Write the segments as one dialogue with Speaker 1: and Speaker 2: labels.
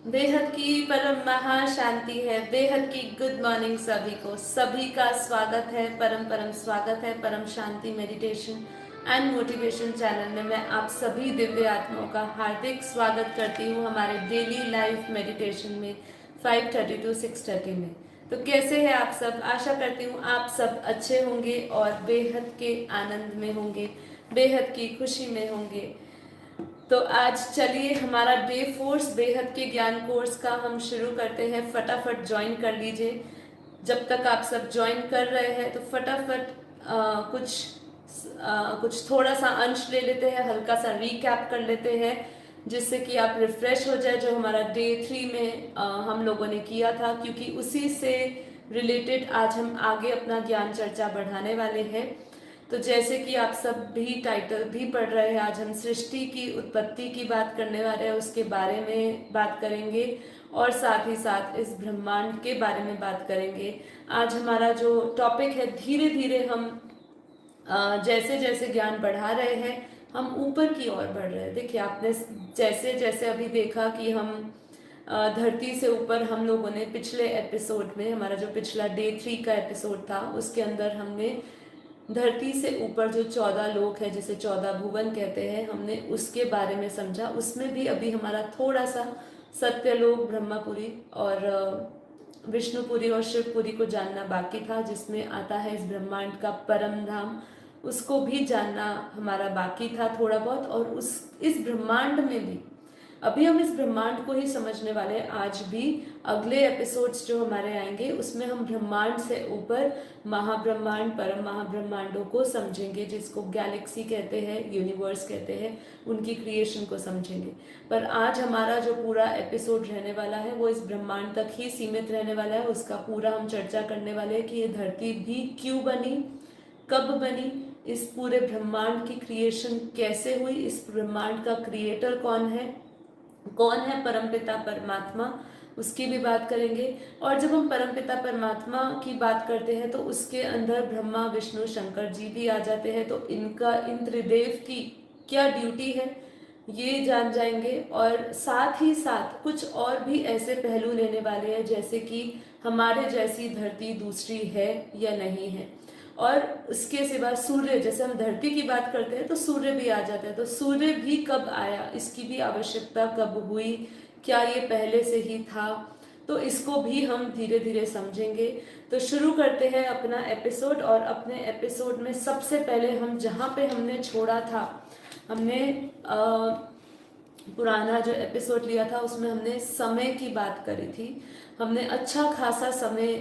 Speaker 1: बेहद की परम महाशांति है। बेहद की गुड मॉर्निंग सभी को। सभी का स्वागत है, परम परम स्वागत है परम शांति मेडिटेशन एंड मोटिवेशन चैनल में। मैं आप सभी दिव्य आत्माओं का हार्दिक स्वागत करती हूँ हमारे डेली लाइफ मेडिटेशन में 5:30 to 6:30 में। तो कैसे हैं आप सब? आशा करती हूँ आप सब अच्छे होंगे और बेहद के आनंद में होंगे, बेहद की खुशी में होंगे। तो आज चलिए हमारा डे फोर्स बेहद के ज्ञान कोर्स का हम शुरू करते हैं। फटाफट ज्वाइन कर लीजिए। जब तक आप सब ज्वाइन कर रहे हैं तो फटाफट कुछ थोड़ा सा अंश ले लेते हैं, हल्का सा रिकैप कर लेते हैं, जिससे कि आप रिफ्रेश हो जाए जो हमारा डे 3 में हम लोगों ने किया था, क्योंकि उसी से रिलेटेड आज हम आगे अपना ज्ञान चर्चा बढ़ाने वाले हैं। तो जैसे कि आप सब भी टाइटल भी पढ़ रहे हैं, आज हम सृष्टि की उत्पत्ति की बात करने वाले हैं, उसके बारे में बात करेंगे और साथ ही साथ इस ब्रह्मांड के बारे में बात करेंगे। आज हमारा जो टॉपिक है, धीरे धीरे हम जैसे जैसे ज्ञान बढ़ा रहे हैं हम ऊपर की ओर बढ़ रहे हैं। देखिए आपने जैसे जैसे अभी देखा कि हम धरती से ऊपर, हम लोगों ने पिछले एपिसोड में, हमारा जो पिछला डे 3 का एपिसोड था उसके अंदर हमने धरती से ऊपर जो 14 लोक है, जिसे 14 भुवन कहते हैं, हमने उसके बारे में समझा। उसमें भी अभी हमारा थोड़ा सा सत्यलोक, ब्रह्मपुरी और विष्णुपुरी और शिवपुरी को जानना बाकी था, जिसमें आता है इस ब्रह्मांड का परम धाम। उसको भी जानना हमारा बाकी था थोड़ा बहुत। और इस ब्रह्मांड में भी अभी हम इस ब्रह्मांड को ही समझने वाले हैं। आज भी अगले एपिसोड्स जो हमारे आएंगे उसमें हम ब्रह्मांड से ऊपर महाब्रह्मांड, परम महाब्रह्मांडों को समझेंगे, जिसको गैलेक्सी कहते हैं, यूनिवर्स कहते हैं, उनकी क्रिएशन को समझेंगे। पर आज हमारा जो पूरा एपिसोड रहने वाला है वो इस ब्रह्मांड तक ही सीमित रहने वाला है। उसका पूरा हम चर्चा करने वाले हैं कि ये धरती भी क्यों बनी, कब बनी, इस पूरे ब्रह्मांड की क्रिएशन कैसे हुई, इस ब्रह्मांड का क्रिएटर कौन है परमपिता परमात्मा, उसकी भी बात करेंगे। और जब हम परमपिता परमात्मा की बात करते हैं तो उसके अंदर ब्रह्मा, विष्णु, शंकर जी भी आ जाते हैं। तो इन त्रिदेव की क्या ड्यूटी है ये जान जाएंगे। और साथ ही साथ कुछ और भी ऐसे पहलू लेने वाले हैं, जैसे कि हमारे जैसी धरती दूसरी है या नहीं है। और उसके सिवा सूर्य, जैसे हम धरती की बात करते हैं तो सूर्य भी आ जाता है। तो सूर्य भी कब आया, इसकी भी आवश्यकता कब हुई, क्या ये पहले से ही था, तो इसको भी हम धीरे धीरे समझेंगे। तो शुरू करते हैं अपना एपिसोड। और अपने एपिसोड में सबसे पहले हम जहाँ पे हमने छोड़ा था, हमने पुराना जो एपिसोड लिया था उसमें हमने समय की बात करी थी। हमने अच्छा खासा समय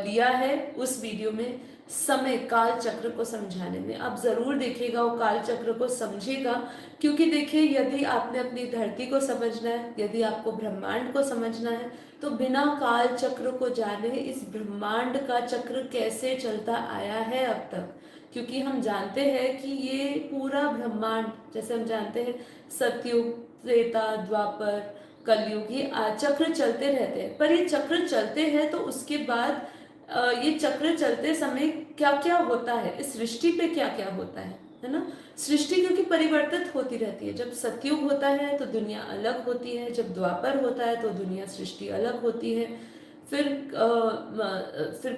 Speaker 1: लिया है उस वीडियो में समय काल चक्र को समझाने में। आप जरूर देखिएगा, वो काल चक्र को समझिएगा, क्योंकि देखिए यदि आपने अपनी धरती को समझना है, यदि आपको ब्रह्मांड को समझना है, तो बिना काल चक्र को जाने इस ब्रह्मांड का चक्र कैसे चलता आया है अब तक। क्योंकि हम जानते हैं कि ये पूरा ब्रह्मांड, जैसे हम जानते हैं सतयुग, त्रेता, द्वापर, कलयुग, ये चक्र चलते रहते हैं। पर ये चक्र चलते हैं तो उसके बाद ये चक्र चलते समय क्या क्या होता है, इस सृष्टि पे क्या क्या होता है ना। सृष्टि क्योंकि परिवर्तित होती रहती है। जब सतयुग होता है तो दुनिया अलग होती है, जब द्वापर होता है तो दुनिया, सृष्टि अलग होती है, फिर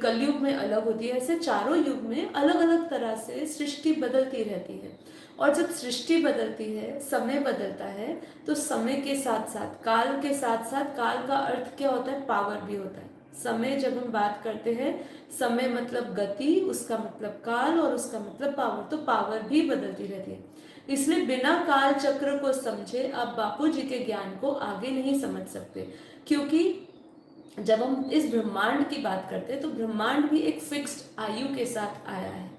Speaker 1: कलयुग में अलग होती है। ऐसे चारों युग में अलग अलग तरह से सृष्टि बदलती रहती है। और जब सृष्टि बदलती है, समय बदलता है, तो समय के साथ साथ, काल के साथ साथ, काल का अर्थ क्या होता है, पावर भी होता है। समय जब हम बात करते हैं, समय मतलब गति, उसका मतलब काल, और उसका मतलब पावर, तो पावर भी बदलती रहती है। इसलिए बिना काल चक्र को समझे आप बापू जी के ज्ञान को आगे नहीं समझ सकते। क्योंकि जब हम इस ब्रह्मांड की बात करते हैं तो ब्रह्मांड भी एक फिक्स्ड आयु के साथ आया है।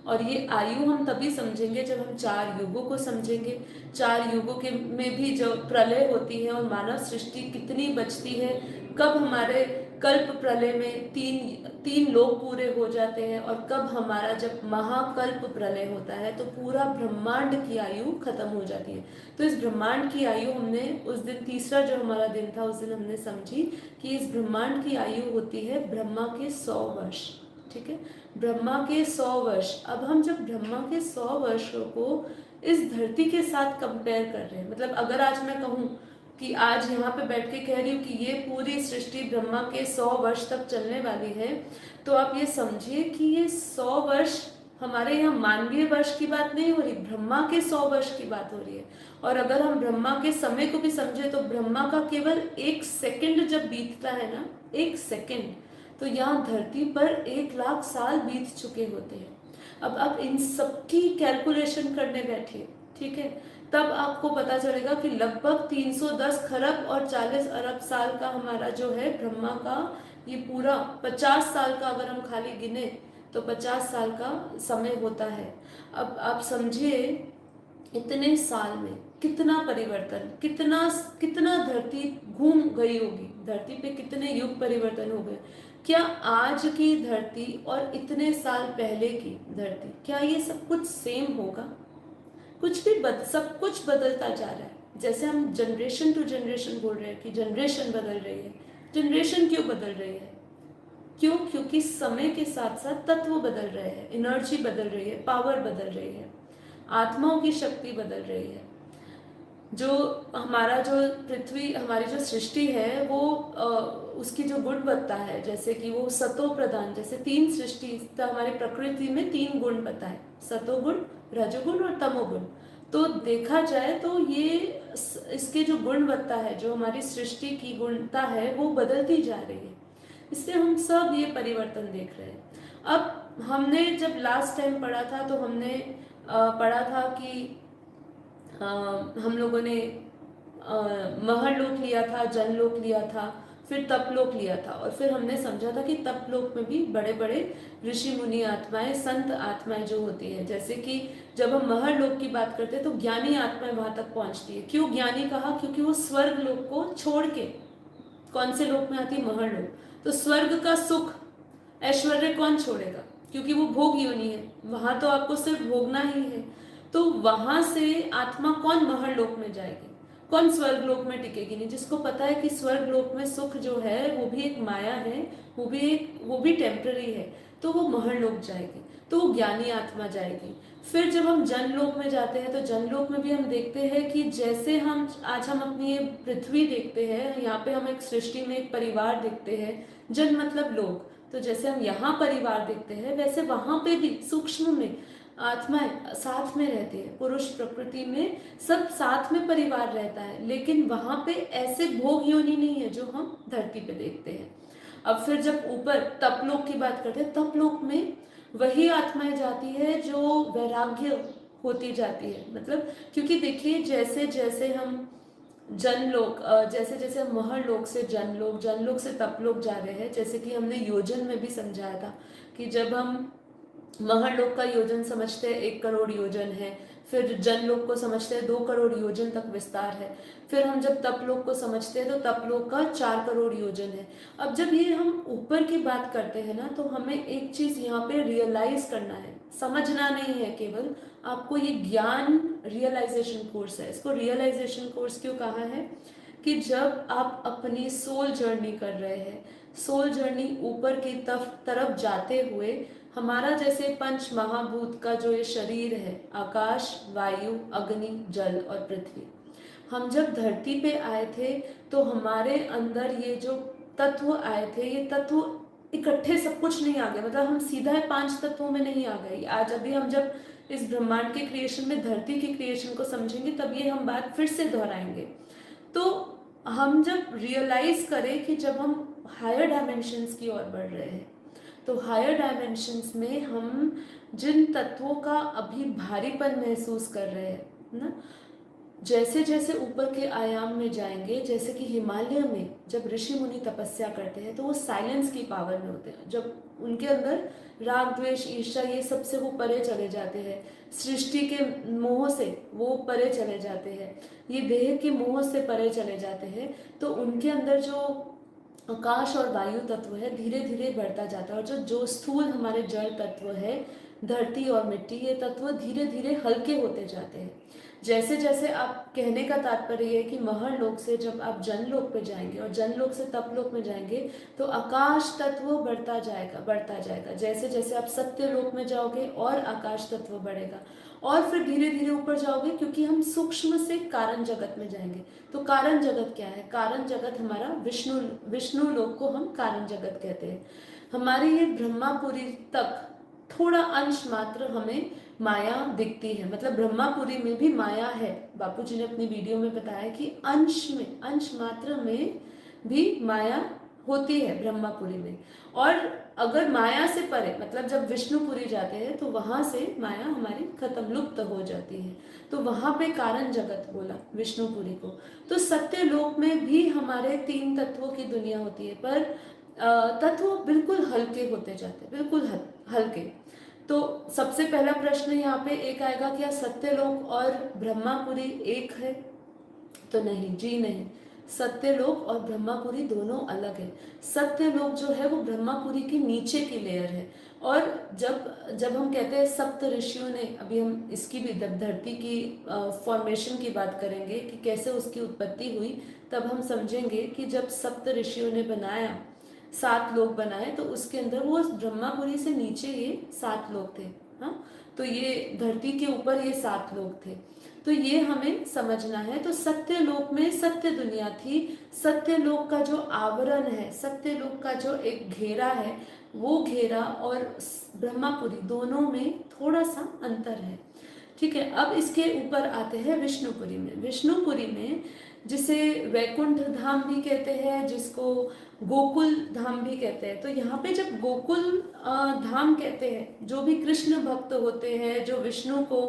Speaker 1: और ये आयु हम तभी समझेंगे जब हम 4 युगों को समझेंगे। 4 युगों के में भी जो प्रलय होती है और मानव सृष्टि कितनी बचती है, कब हमारे कल्प प्रलय में तीन लोग पूरे हो जाते हैं, और कब हमारा जब महाकल्प प्रलय होता है तो पूरा ब्रह्मांड की आयु खत्म हो जाती है। तो इस ब्रह्मांड की आयु हमने उस दिन, तीसरा जो हमारा दिन था, उस दिन हमने समझी कि इस ब्रह्मांड की आयु होती है ब्रह्मा के 100 वर्ष। ठीक है, ब्रह्मा के 100 वर्ष। अब हम जब ब्रह्मा के 100 वर्षों को इस धरती के साथ कंपेयर कर रहे हैं, मतलब अगर आज मैं कहूँ कि आज यहाँ पे बैठ के कह रही हूँ कि ये पूरी सृष्टि ब्रह्मा के 100 वर्ष तक चलने वाली है, तो आप ये समझिए कि ये 100 वर्ष हमारे यहाँ मानवीय वर्ष की बात नहीं हो रही, ब्रह्मा के 100 वर्ष की बात हो रही है। और अगर हम ब्रह्मा के समय को भी समझे तो ब्रह्मा का केवल 1 सेकंड जब बीतता है ना, 1 सेकंड, तो यहाँ धरती पर 1 लाख साल बीत चुके होते हैं। अब आप इन सबकी कैलकुलेशन करने बैठिए, ठीक है, तब आपको पता चलेगा कि लगभग 310 खरब और 40 अरब साल का हमारा जो है ब्रह्मा का ये पूरा 50 साल का अगर हम खाली गिने तो 50 साल का समय होता है। अब आप समझिए इतने साल में कितना परिवर्तन, कितना कितना धरती घूम गई होगी, धरती पे कितने युग परिवर्तन हो गए। क्या आज की धरती और इतने साल पहले की धरती, क्या ये सब कुछ सेम होगा? कुछ भी सब कुछ बदलता जा रहा है। जैसे हम जनरेशन टू जनरेशन बोल रहे हैं कि जनरेशन बदल रही है, जनरेशन क्यों बदल रही है? क्यों? क्योंकि समय के साथ साथ तत्व बदल रहे हैं, एनर्जी बदल रही है, पावर बदल रही है, आत्माओं की शक्ति बदल रही है। जो हमारा जो पृथ्वी, हमारी जो सृष्टि है वो उसकी जो गुणवत्ता है, जैसे कि वो सतो प्रधान, जैसे 3 सृष्टि तो हमारी प्रकृति में 3 गुण पता है, सतोगुण, रजोगुण और तमोगुण। तो देखा जाए तो ये इसके जो गुणवत्ता है, जो हमारी सृष्टि की गुणता है वो बदलती जा रही है, इसलिए हम सब ये परिवर्तन देख रहे हैं। अब हमने जब लास्ट टाइम पढ़ा था तो हमने पढ़ा था कि हम लोगों ने महरलोक लिया था, जनलोक लिया था, फिर तपलोक लिया था, और फिर हमने समझा था कि तपलोक में भी बड़े बड़े ऋषि मुनि आत्माएं, संत आत्माएं जो होती है, जैसे कि जब हम महरलोक की बात करते हैं तो ज्ञानी आत्माएं वहां तक पहुंचती है। क्यों ज्ञानी कहा? क्योंकि वो स्वर्ग लोक को छोड़ के कौन से लोक में आती है? महरलोक। तो स्वर्ग का सुख, ऐश्वर्य कौन छोड़ेगा? क्योंकि वो भोग योनि है, वहां तो आपको सिर्फ भोगना ही है। तो वहां से आत्मा कौन महरलोक में जाएगी? कौन स्वर्ग लोक में टिकेगी नहीं? जिसको पता है कि स्वर्ग लोक में सुख जो है वो भी एक माया है, वो भी टेम्पररी है, तो वो महरलोक जाएगी, तो वो ज्ञानी आत्मा जाएगी। फिर जब हम जनलोक में जाते हैं तो जनलोक में भी हम देखते हैं कि जैसे हम आज हम अपनी ये पृथ्वी देखते हैं, यहाँ पे हम एक सृष्टि में एक परिवार देखते हैं, जन मतलब लोग, तो जैसे हम यहाँ परिवार देखते हैं वैसे वहां पे भी सूक्ष्म में आत्माएं साथ में रहती है। पुरुष प्रकृति में सब साथ में परिवार रहता है, लेकिन वहां पे ऐसे भोग योनि नहीं है जो हम धरती पे देखते हैं। अब फिर जब ऊपर तपलोक की बात करते हैं, तपलोक में वही आत्माएं जाती है जो वैराग्य होती जाती है। मतलब क्योंकि देखिए जैसे जैसे हम जनलोक, जैसे जैसे हम महरलोक से जनलोक, जनलोक से तपलोक जा रहे हैं, जैसे कि हमने योजन में भी समझाया था कि जब हम महरलोक का योजन समझते हैं 1 करोड़ योजन है, फिर जनलोक को समझते हैं 2 करोड़ योजन तक विस्तार है, फिर हम जब तपलोक को समझते हैं तो तपलोक का 4 करोड़ योजन है। अब जब ये हम ऊपर की बात करते हैं ना, तो हमें एक चीज यहाँ पे रियलाइज करना है, समझना नहीं है केवल, आपको ये ज्ञान रियलाइजेशन कोर्स है। इसको रियलाइजेशन कोर्स क्यों कहा है? कि जब आप अपनी सोल जर्नी कर रहे हैं, सोल जर्नी ऊपर की तरफ जाते हुए, हमारा जैसे 5 महाभूत का जो ये शरीर है, आकाश, वायु, अग्नि, जल और पृथ्वी, हम जब धरती पे आए थे तो हमारे अंदर ये जो तत्व आए थे, ये तत्व इकट्ठे सब कुछ नहीं आ गए, मतलब हम सीधा 5 तत्वों में नहीं आ गए। आज अभी हम जब इस ब्रह्मांड के क्रिएशन में धरती के क्रिएशन को समझेंगे तब ये हम बात फिर से दोहराएंगे। तो हम जब रियलाइज करें कि जब हम हायर डायमेंशंस की ओर बढ़ रहे हैं, तो हायर डायमेंशंस में हम जिन तत्वों का अभी भारीपन महसूस कर रहे हैं ना, जैसे जैसे ऊपर के आयाम में जाएंगे, जैसे कि हिमालय में जब ऋषि मुनि तपस्या करते हैं तो वो साइलेंस की पावर में होते हैं, जब उनके अंदर राग, द्वेष, ईर्ष्या ये सबसे वो परे चले जाते हैं, सृष्टि के मोह से वो परे चले जाते हैं, ये देह के मोह से परे चले जाते हैं, तो उनके अंदर जो आकाश और वायु तत्व है धीरे धीरे बढ़ता जाता है, और जो स्थूल हमारे जल तत्व है, धरती और मिट्टी, ये तत्व धीरे धीरे हल्के होते जाते हैं। जैसे जैसे आप, कहने का तात्पर्य है कि महरलोक से जब आप जनलोक पे जाएंगे और जनलोक से तपलोक में जाएंगे तो आकाश तत्व बढ़ता जाएगा, बढ़ता जाएगा। जैसे जैसे आप सत्यलोक में जाओगे और आकाश तत्व बढ़ेगा, और फिर धीरे धीरे ऊपर जाओगे, क्योंकि हम सूक्ष्म से कारण जगत में जाएंगे। तो कारण जगत क्या है? कारण जगत हमारा विष्णु लोक को हम कारण जगत कहते हैं। हमारे ये ब्रह्मापुरी तक थोड़ा अंश मात्र हमें माया दिखती है, मतलब ब्रह्मापुरी में भी माया है। बापूजी ने अपनी वीडियो में बताया कि अंश मात्र में भी माया होती है ब्रह्मापुरी में। और अगर माया से परे, मतलब जब विष्णुपुरी जाते हैं तो वहां से माया हमारी खत्म, लुप्त हो जाती है। तो वहां पे कारण जगत बोला विष्णुपुरी को। तो सत्य लोक में भी हमारे 3 तत्वों की दुनिया होती है, पर तत्व बिल्कुल हल्के होते जाते हैं, बिल्कुल हल्के। तो सबसे पहला प्रश्न यहाँ पे एक आएगा, क्या सत्यलोक और ब्रह्मापुरी एक है? तो नहीं जी, नहीं। सत्यलोक और ब्रह्मापुरी दोनों अलग है। सत्यलोक जो है वो ब्रह्मापुरी के नीचे की लेयर है। और जब हम कहते हैं सप्त ऋषियों ने, अभी हम इसकी भी धरती की फॉर्मेशन की बात करेंगे कि कैसे उसकी उत्पत्ति हुई, तब हम समझेंगे कि जब सप्त ऋषियों ने बनाया, 7 लोक बनाए, तो उसके अंदर वो ब्रह्मापुरी से नीचे ये 7 लोक थे। हाँ, तो ये धरती के ऊपर ये 7 लोक थे। तो ये हमें समझना है। तो सत्य लोक में सत्य दुनिया थी। सत्य लोक का जो आवरण है, सत्य लोक का जो एक घेरा है, वो घेरा और ब्रह्मापुरी दोनों में थोड़ा सा अंतर है। ठीक है, अब इसके ऊपर आते हैं विष्णुपुरी में। विष्णुपुरी में जिसे वैकुंठ धाम भी कहते हैं, जिसको गोकुल धाम भी कहते हैं। तो यहाँ पे जब गोकुल धाम कहते हैं, जो भी कृष्ण भक्त होते हैं, जो विष्णु को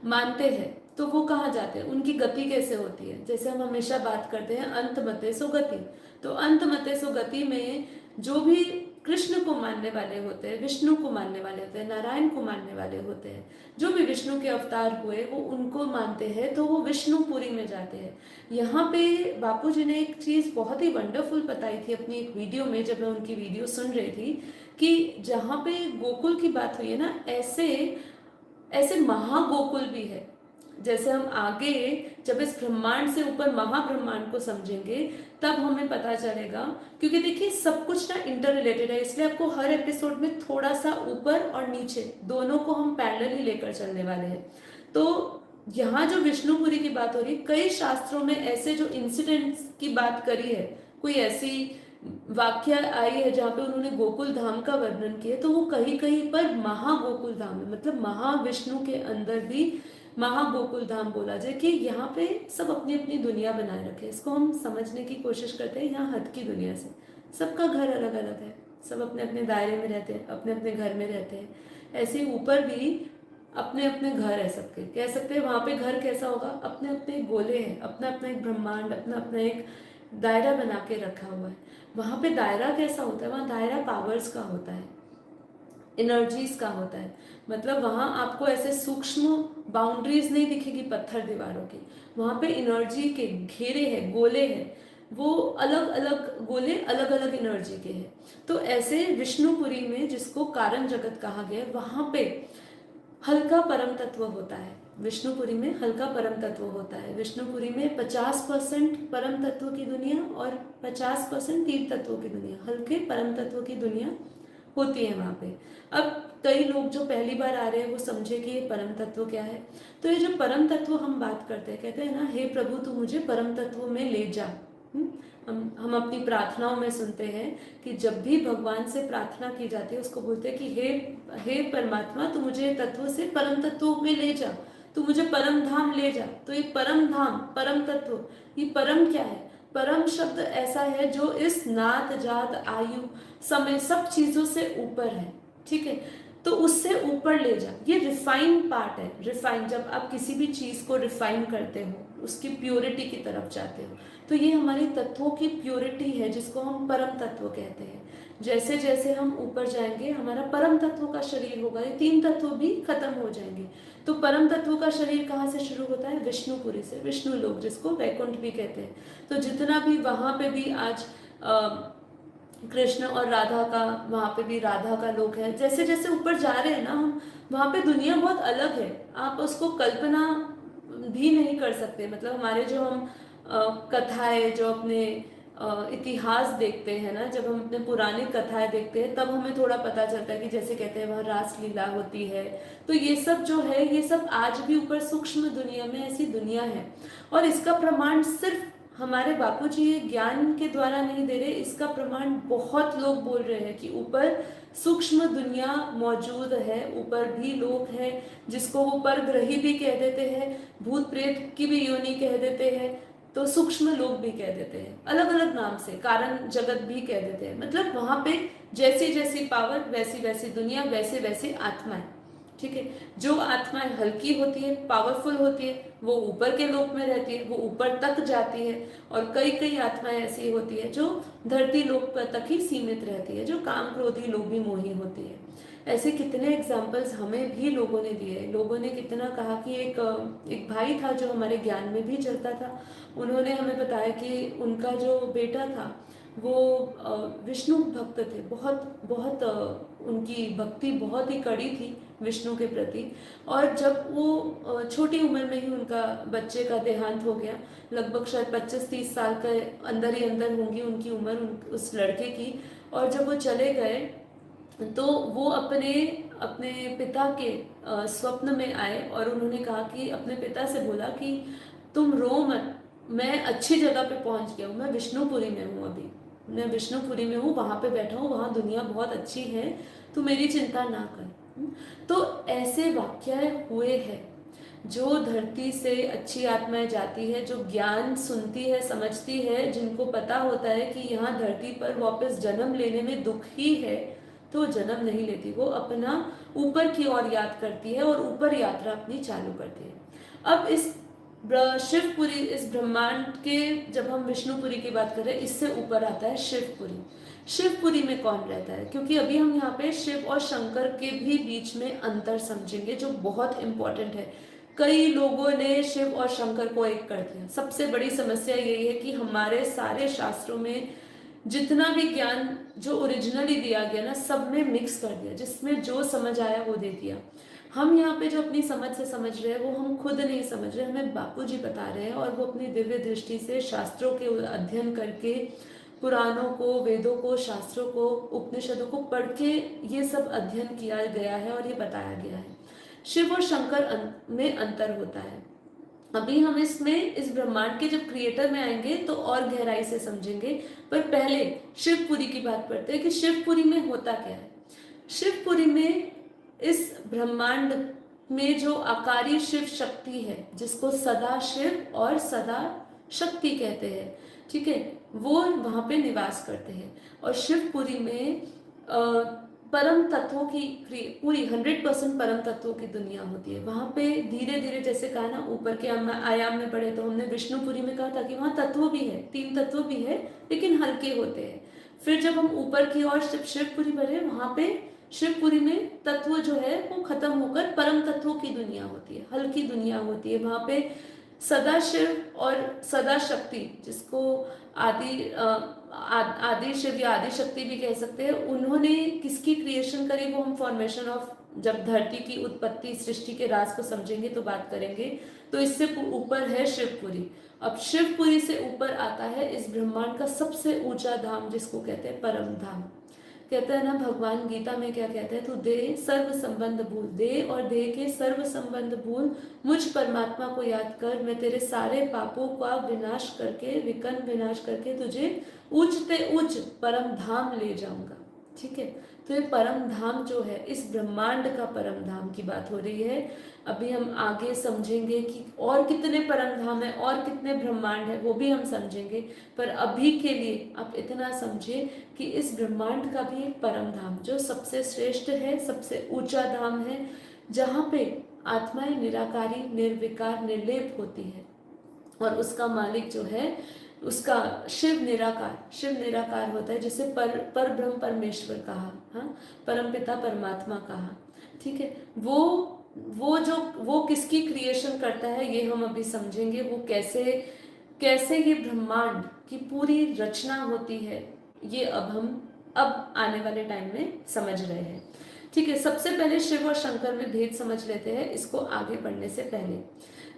Speaker 1: मानते हैं, तो वो कहाँ जाते हैं? उनकी गति कैसे होती है? जैसे हम हमेशा बात करते हैं अंत मते सो गति। तो अंत मते सो गति में जो भी कृष्ण को मानने वाले होते हैं, विष्णु को मानने वाले होते हैं, नारायण को मानने वाले होते हैं, जो भी विष्णु के अवतार हुए वो उनको मानते हैं, तो वो विष्णुपुरी में जाते हैं। यहाँ पे बापूजी ने एक चीज बहुत ही वंडरफुल बताई थी अपनी एक वीडियो में, जब मैं उनकी वीडियो सुन रही थी, कि जहाँ पे गोकुल की बात हुई है ना, ऐसे महागोकुल भी है। जैसे हम आगे जब इस ब्रह्मांड से ऊपर महाब्रह्मांड को समझेंगे, तब हमें पता चलेगा। क्योंकि देखिए सब कुछ ना इंटर रिलेटेड है, इसलिए आपको हर एपिसोड में थोड़ा सा ऊपर और नीचे दोनों को हम पैरेलल ही लेकर चलने वाले हैं। तो यहाँ जो विष्णुपुरी की बात हो रही है, कई शास्त्रों में ऐसे जो इंसिडेंट्स की बात करी है, कोई ऐसी वाक्य आई है जहाँ पे उन्होंने गोकुल धाम का वर्णन किया, तो वो कहीं कहीं पर महागोकुल धाम है, मतलब महाविष्णु के अंदर भी महागोकुल धाम बोला जाए, कि यहाँ पे सब अपनी अपनी दुनिया बनाए रखे। इसको हम समझने की कोशिश करते हैं यहाँ हद की दुनिया से। सबका घर अलग अलग है, सब अपने अपने दायरे में रहते हैं, अपने अपने घर में रहते हैं। ऐसे ऊपर भी अपने अपने घर है सबके, कह सकते हैं वहाँ पे घर कैसा होगा, अपने अपने गोले हैं, अपना अपना एक ब्रह्मांड, अपना अपना एक दायरा बना के रखा हुआ है। वहाँ पे दायरा कैसा होता है? वहाँ दायरा पावर्स का होता है, एनर्जीज का होता है। मतलब वहाँ आपको ऐसे सूक्ष्म बाउंड्रीज नहीं दिखेगी पत्थर दीवारों की, वहाँ पे एनर्जी के घेरे हैं, गोले हैं, वो अलग अलग गोले अलग अलग एनर्जी के हैं। तो ऐसे विष्णुपुरी में, जिसको कारण जगत कहा गया, वहाँ पे हल्का परम तत्व होता है। विष्णुपुरी में हल्का परम तत्व होता है। विष्णुपुरी में 50% परम तत्व की दुनिया और 50% तीर्थ तत्वों की दुनिया, हल्के परम तत्व की दुनिया होती है वहाँ पे। अब कई लोग जो पहली बार आ रहे हैं वो समझे कि ये परम तत्व क्या है। तो ये जो परम तत्व हम बात करते हैं, कहते हैं ना, हे प्रभु तू मुझे परम तत्व में ले जा। हम अपनी प्रार्थनाओं में सुनते हैं कि जब भी भगवान से प्रार्थना की जाती है, उसको बोलते हैं कि हे परमात्मा तू मुझे तत्व से परम तत्व में ले जा, तू मुझे परम धाम ले जा। तो ये परम धाम, परम तत्व, ये परम क्या है? परम शब्द ऐसा है जो इस नात जात आयु समय सब चीजों से ऊपर है। ठीक है, तो उससे ऊपर ले जा। ये रिफाइन पार्ट है। रिफाइन, जब आप किसी भी चीज को रिफाइन करते हो, उसकी प्योरिटी की तरफ जाते हो, तो ये हमारी तत्वों की प्योरिटी है, जिसको हम परम तत्व कहते हैं। जैसे जैसे हम ऊपर जाएंगे, हमारा परम तत्व का शरीर होगा, ये 3 तत्व भी खत्म हो जाएंगे। तो परम तत्व का शरीर कहाँ से शुरू होता है? विष्णुपुरी से, विष्णु लोक, जिसको वैकुंठ भी कहते हैं। तो जितना भी वहां पे भी आज कृष्ण और राधा का, वहाँ पे भी राधा का लोक है। जैसे जैसे ऊपर जा रहे हैं ना हम, वहाँ पे दुनिया बहुत अलग है, आप उसको कल्पना भी नहीं कर सकते। मतलब हमारे जो हम कथाएं, जो अपने इतिहास देखते हैं ना, जब हम अपने पुरानी कथाएं देखते हैं, तब हमें थोड़ा पता चलता है कि जैसे कहते हैं वहाँ रासलीला होती है। तो ये सब जो है, ये सब आज भी ऊपर सूक्ष्म दुनिया में ऐसी दुनिया है। और इसका प्रमाण सिर्फ हमारे बापूजी ये ज्ञान के द्वारा नहीं दे रहे, इसका प्रमाण बहुत लोग बोल रहे हैं कि ऊपर सूक्ष्म दुनिया मौजूद है, ऊपर भी लोग हैं, जिसको वो परग्रही भी कह देते हैं, भूत प्रेत की भी योनि कह देते हैं, तो सूक्ष्म लोग भी कह देते हैं, अलग अलग नाम से, कारण जगत भी कह देते हैं। मतलब वहां पे जैसी जैसी पावर, वैसी वैसी दुनिया, वैसे वैसे आत्माएं। ठीक है, जो आत्माएं हल्की होती है, पावरफुल होती है, वो ऊपर के लोक में रहती है, वो ऊपर तक जाती है। और कई कई आत्माएं ऐसी होती है जो धरती लोक पर तक ही सीमित रहती है, जो काम क्रोधी लोभी मोही होती है। ऐसे कितने एग्जाम्पल्स हमें भी लोगों ने दिए। लोगों ने कितना कहा कि एक भाई था जो हमारे ज्ञान में भी चलता था, उन्होंने हमें बताया कि उनका जो बेटा था वो विष्णु भक्त थे, बहुत बहुत उनकी भक्ति बहुत ही कड़ी थी विष्णु के प्रति। और जब वो छोटी उम्र में ही उनका बच्चे का देहांत हो गया, लगभग शायद 25-30 साल के अंदर ही अंदर होंगी उनकी उम्र उस लड़के की। और जब वो चले गए तो वो अपने अपने पिता के स्वप्न में आए और उन्होंने कहा कि अपने पिता से बोला कि तुम रो मत, मैं अच्छी जगह पे पहुंच गया हूँ, मैं विष्णुपुरी में हूँ, अभी मैं विष्णुपुरी में हूँ, वहां पे बैठा हूँ, वहां दुनिया बहुत अच्छी है, तू मेरी चिंता ना कर। तो ऐसे वाक्य हुए हैं। जो धरती से अच्छी आत्माएं जाती है, जो ज्ञान सुनती है, समझती है, जिनको पता होता है कि यहाँ धरती पर वापस जन्म लेने में दुख ही है, तो जन्म नहीं लेती, वो अपना ऊपर की ओर याद करती है और ऊपर यात्रा अपनी चालू करती है। अब इस शिवपुरी, इस ब्रह्मांड के, जब हम विष्णुपुरी की बात कर रहे हैं, इससे ऊपर आता है शिवपुरी। शिवपुरी में कौन रहता है? क्योंकि अभी हम यहाँ पे शिव और शंकर के भी बीच में अंतर समझेंगे, जो बहुत इंपॉर्टेंट है। कई लोगों ने शिव और शंकर को एक कर दिया। सबसे बड़ी समस्या यही है कि हमारे सारे शास्त्रों में जितना भी ज्ञान जो ओरिजिनली दिया गया ना, सब में मिक्स कर दिया, जिसमें जो समझ आया वो दे दिया। हम यहाँ पे जो अपनी समझ से समझ रहे हैं वो हम खुद नहीं समझ रहे, हमें बापूजी बता रहे हैं। और वो अपनी दिव्य दृष्टि से शास्त्रों के अध्ययन करके, पुराणों को, वेदों को, शास्त्रों को, उपनिषदों को पढ़ के ये सब अध्ययन किया गया है और ये बताया गया है। शिव और शंकर में अंतर होता है। अभी हम इसमें, इस ब्रह्मांड के जब क्रिएटर में आएंगे तो और गहराई से समझेंगे, पर पहले शिवपुरी की बात करते हैं कि शिवपुरी में होता क्या है। शिवपुरी में, इस ब्रह्मांड में जो आकारी शिव शक्ति है, जिसको सदा शिव और सदा शक्ति कहते हैं, ठीक है, वो वहां पे निवास करते हैं। और शिवपुरी में परम तत्वों की पूरी 100% परम तत्वों की दुनिया होती है। वहां पे धीरे धीरे, जैसे कहा ना, ऊपर के आयाम में पढ़े तो हमने विष्णुपुरी में कहा था कि वहां तत्व भी है, 3 तत्व भी है, लेकिन हल्के होते हैं। फिर जब हम ऊपर की ओर शिवपुरी पढ़े, वहां पे शिवपुरी में तत्व जो है वो खत्म होकर परम तत्वों की दुनिया होती है, हल्की दुनिया होती है। वहां पे सदा शिव और सदा शक्ति, जिसको आदि शिव या आदि शक्ति भी कह सकते हैं, उन्होंने किसकी क्रिएशन करी वो हम फॉर्मेशन ऑफ, जब धरती की उत्पत्ति, सृष्टि के राज को समझेंगे तो बात करेंगे। तो इससे ऊपर है शिवपुरी। अब शिवपुरी से ऊपर आता है इस ब्रह्मांड का सबसे ऊंचा धाम, जिसको कहते हैं परम धाम। कहता है ना भगवान गीता में, क्या कहता है, तू दे सर्व संबंध भूल, दे और दे के सर्व संबंध भूल, मुझ परमात्मा को याद कर, मैं तेरे सारे पापों का विनाश करके, विकन विनाश करके तुझे उच्चते उच्च परम धाम ले जाऊंगा। ठीक है, तो ये परम धाम जो है, इस ब्रह्मांड का परम धाम की बात हो रही है। अभी हम आगे समझेंगे कि और कितने परम धाम है और कितने ब्रह्मांड है, वो भी हम समझेंगे। पर अभी के लिए आप इतना समझिए कि इस ब्रह्मांड का भी एक परम धाम, जो सबसे श्रेष्ठ है, सबसे ऊंचा धाम है, जहाँ पे आत्माएं निराकारी, निर्विकार, निर्लेप होती है। और उसका मालिक जो है, उसका शिव निराकार होता है, जिसे पर ब्रह्म परमेश्वर कहा, हाँ, परम पिता परमात्मा कहा। ठीक है, वो किसकी क्रिएशन करता है ये हम अभी समझेंगे। वो कैसे ये ब्रह्मांड की पूरी रचना होती है, ये अब आने वाले टाइम में समझ रहे हैं। ठीक है, सबसे पहले शिव और शंकर में भेद समझ लेते हैं, इसको आगे बढ़ने से पहले।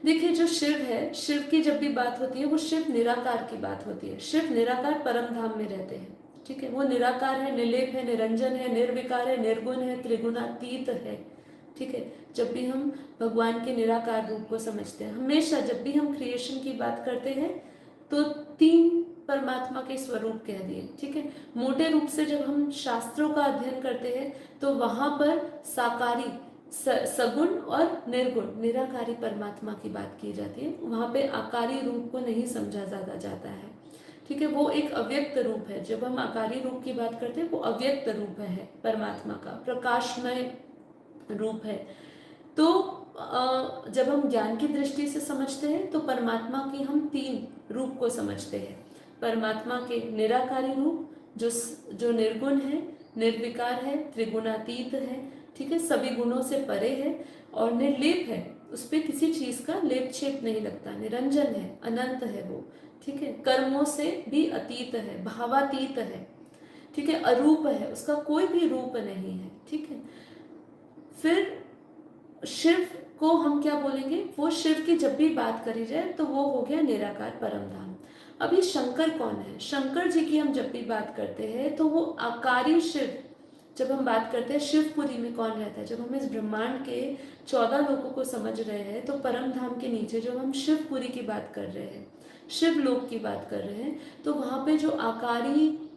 Speaker 1: देखिए जो शिव है, शिव की जब भी बात होती है वो शिव निराकार की बात होती है। शिव निराकार परम धाम में रहते हैं, ठीक है। वो निराकार है, निर्लेप है, निरंजन है, निर्विकार है, निर्गुण है, त्रिगुणातीत है, ठीक है। जब भी हम भगवान के निराकार रूप को समझते हैं, हमेशा जब भी हम क्रिएशन की बात करते हैं तो तीन परमात्मा के स्वरूप कह दिए, ठीक है। मोटे रूप से जब हम शास्त्रों का अध्ययन करते हैं तो वहां पर साकारी, सगुण और निर्गुण निराकारी परमात्मा की बात की जाती है। वहां पे आकारी रूप को नहीं समझा ज्यादा जाता है, ठीक है। वो एक अव्यक्त रूप है। जब हम आकारी रूप की बात करते हैं वो अव्यक्त रूप है परमात्मा का, प्रकाशमय रूप है। तो जब हम ज्ञान की दृष्टि से समझते हैं तो परमात्मा की हम तीन रूप को समझते हैं। परमात्मा के निराकारी रूप जो निर्गुण है, निर्विकार है, त्रिगुणातीत है, ठीक है, सभी गुणों से परे है और निर्लेप है, उस पर किसी चीज का लेप छेप नहीं लगता, निरंजन है, अनंत है वो, ठीक है। कर्मों से भी अतीत है, भावातीत है, ठीक है, अरूप है, उसका कोई भी रूप नहीं है, ठीक है। फिर शिव को हम क्या बोलेंगे, वो शिव की जब भी बात करी जाए तो वो हो गया निराकार परम धाम। अभी शंकर कौन है? शंकर जी की हम जब भी बात करते हैं तो वो आकारी शिव। जब हम बात करते हैं शिवपुरी में कौन रहता है, जब हम इस ब्रह्मांड के 14 लोगों को समझ रहे हैं तो परम धाम के नीचे जब हम शिवपुरी की बात कर रहे हैं, शिवलोक की बात कर रहे हैं, तो वहां पे जो आकारी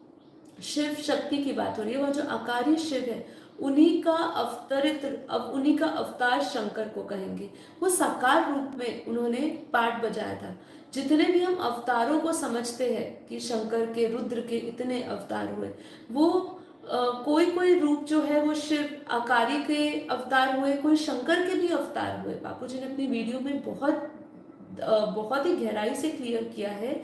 Speaker 1: शिव शक्ति की बात हो रही है, वो जो आकारी शिव है उन्हीं का अवतरित, अब उन्हीं का अवतार शंकर को कहेंगे। वो साकार रूप में उन्होंने पाठ बजाया था। जितने भी हम अवतारों को समझते हैं कि शंकर के, रुद्र के इतने अवतार हुए, वो कोई कोई रूप जो है वो शिव आकारी के अवतार हुए, कोई शंकर के भी अवतार हुए। बापू जी ने अपनी वीडियो में बहुत ही गहराई से क्लियर किया है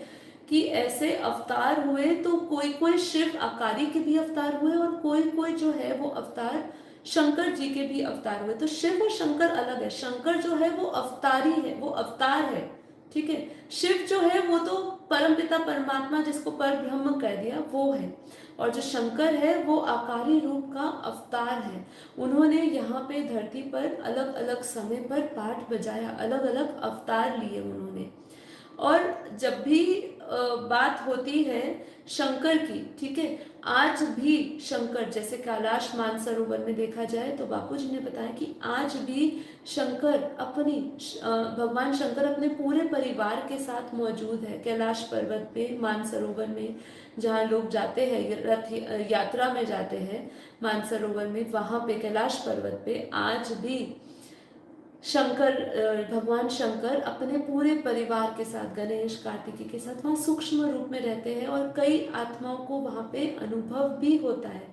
Speaker 1: कि ऐसे अवतार हुए, तो कोई कोई शिव आकारी के भी अवतार हुए और कोई कोई जो है वो अवतार शंकर जी के भी अवतार हुए। तो शिव और शंकर अलग है। शंकर जो है वो अवतारी है, वो अवतार है, ठीक है। शिव जो है वो तो परमपिता परमात्मा, जिसको पर ब्रह्म कह दिया, वो है। और जो शंकर है वो आकारी रूप का अवतार है। उन्होंने यहाँ पे धरती पर अलग अलग समय पर पाठ बजाया, अलग अलग अवतार लिए उन्होंने। और जब भी बात होती है शंकर की, ठीक है, आज भी शंकर, जैसे कैलाश मानसरोवर में देखा जाए तो बापूजी ने बताया कि आज भी शंकर भगवान शंकर अपने पूरे परिवार के साथ मौजूद है कैलाश पर्वत पे, मानसरोवर में, जहाँ लोग जाते हैं रथ यात्रा में जाते हैं मानसरोवर में, वहां पे कैलाश पर्वत पे आज भी भगवान शंकर अपने पूरे परिवार के साथ, गणेश कार्तिकी के साथ वहाँ सूक्ष्म रूप में रहते हैं और कई आत्माओं को वहाँ पे अनुभव भी होता है।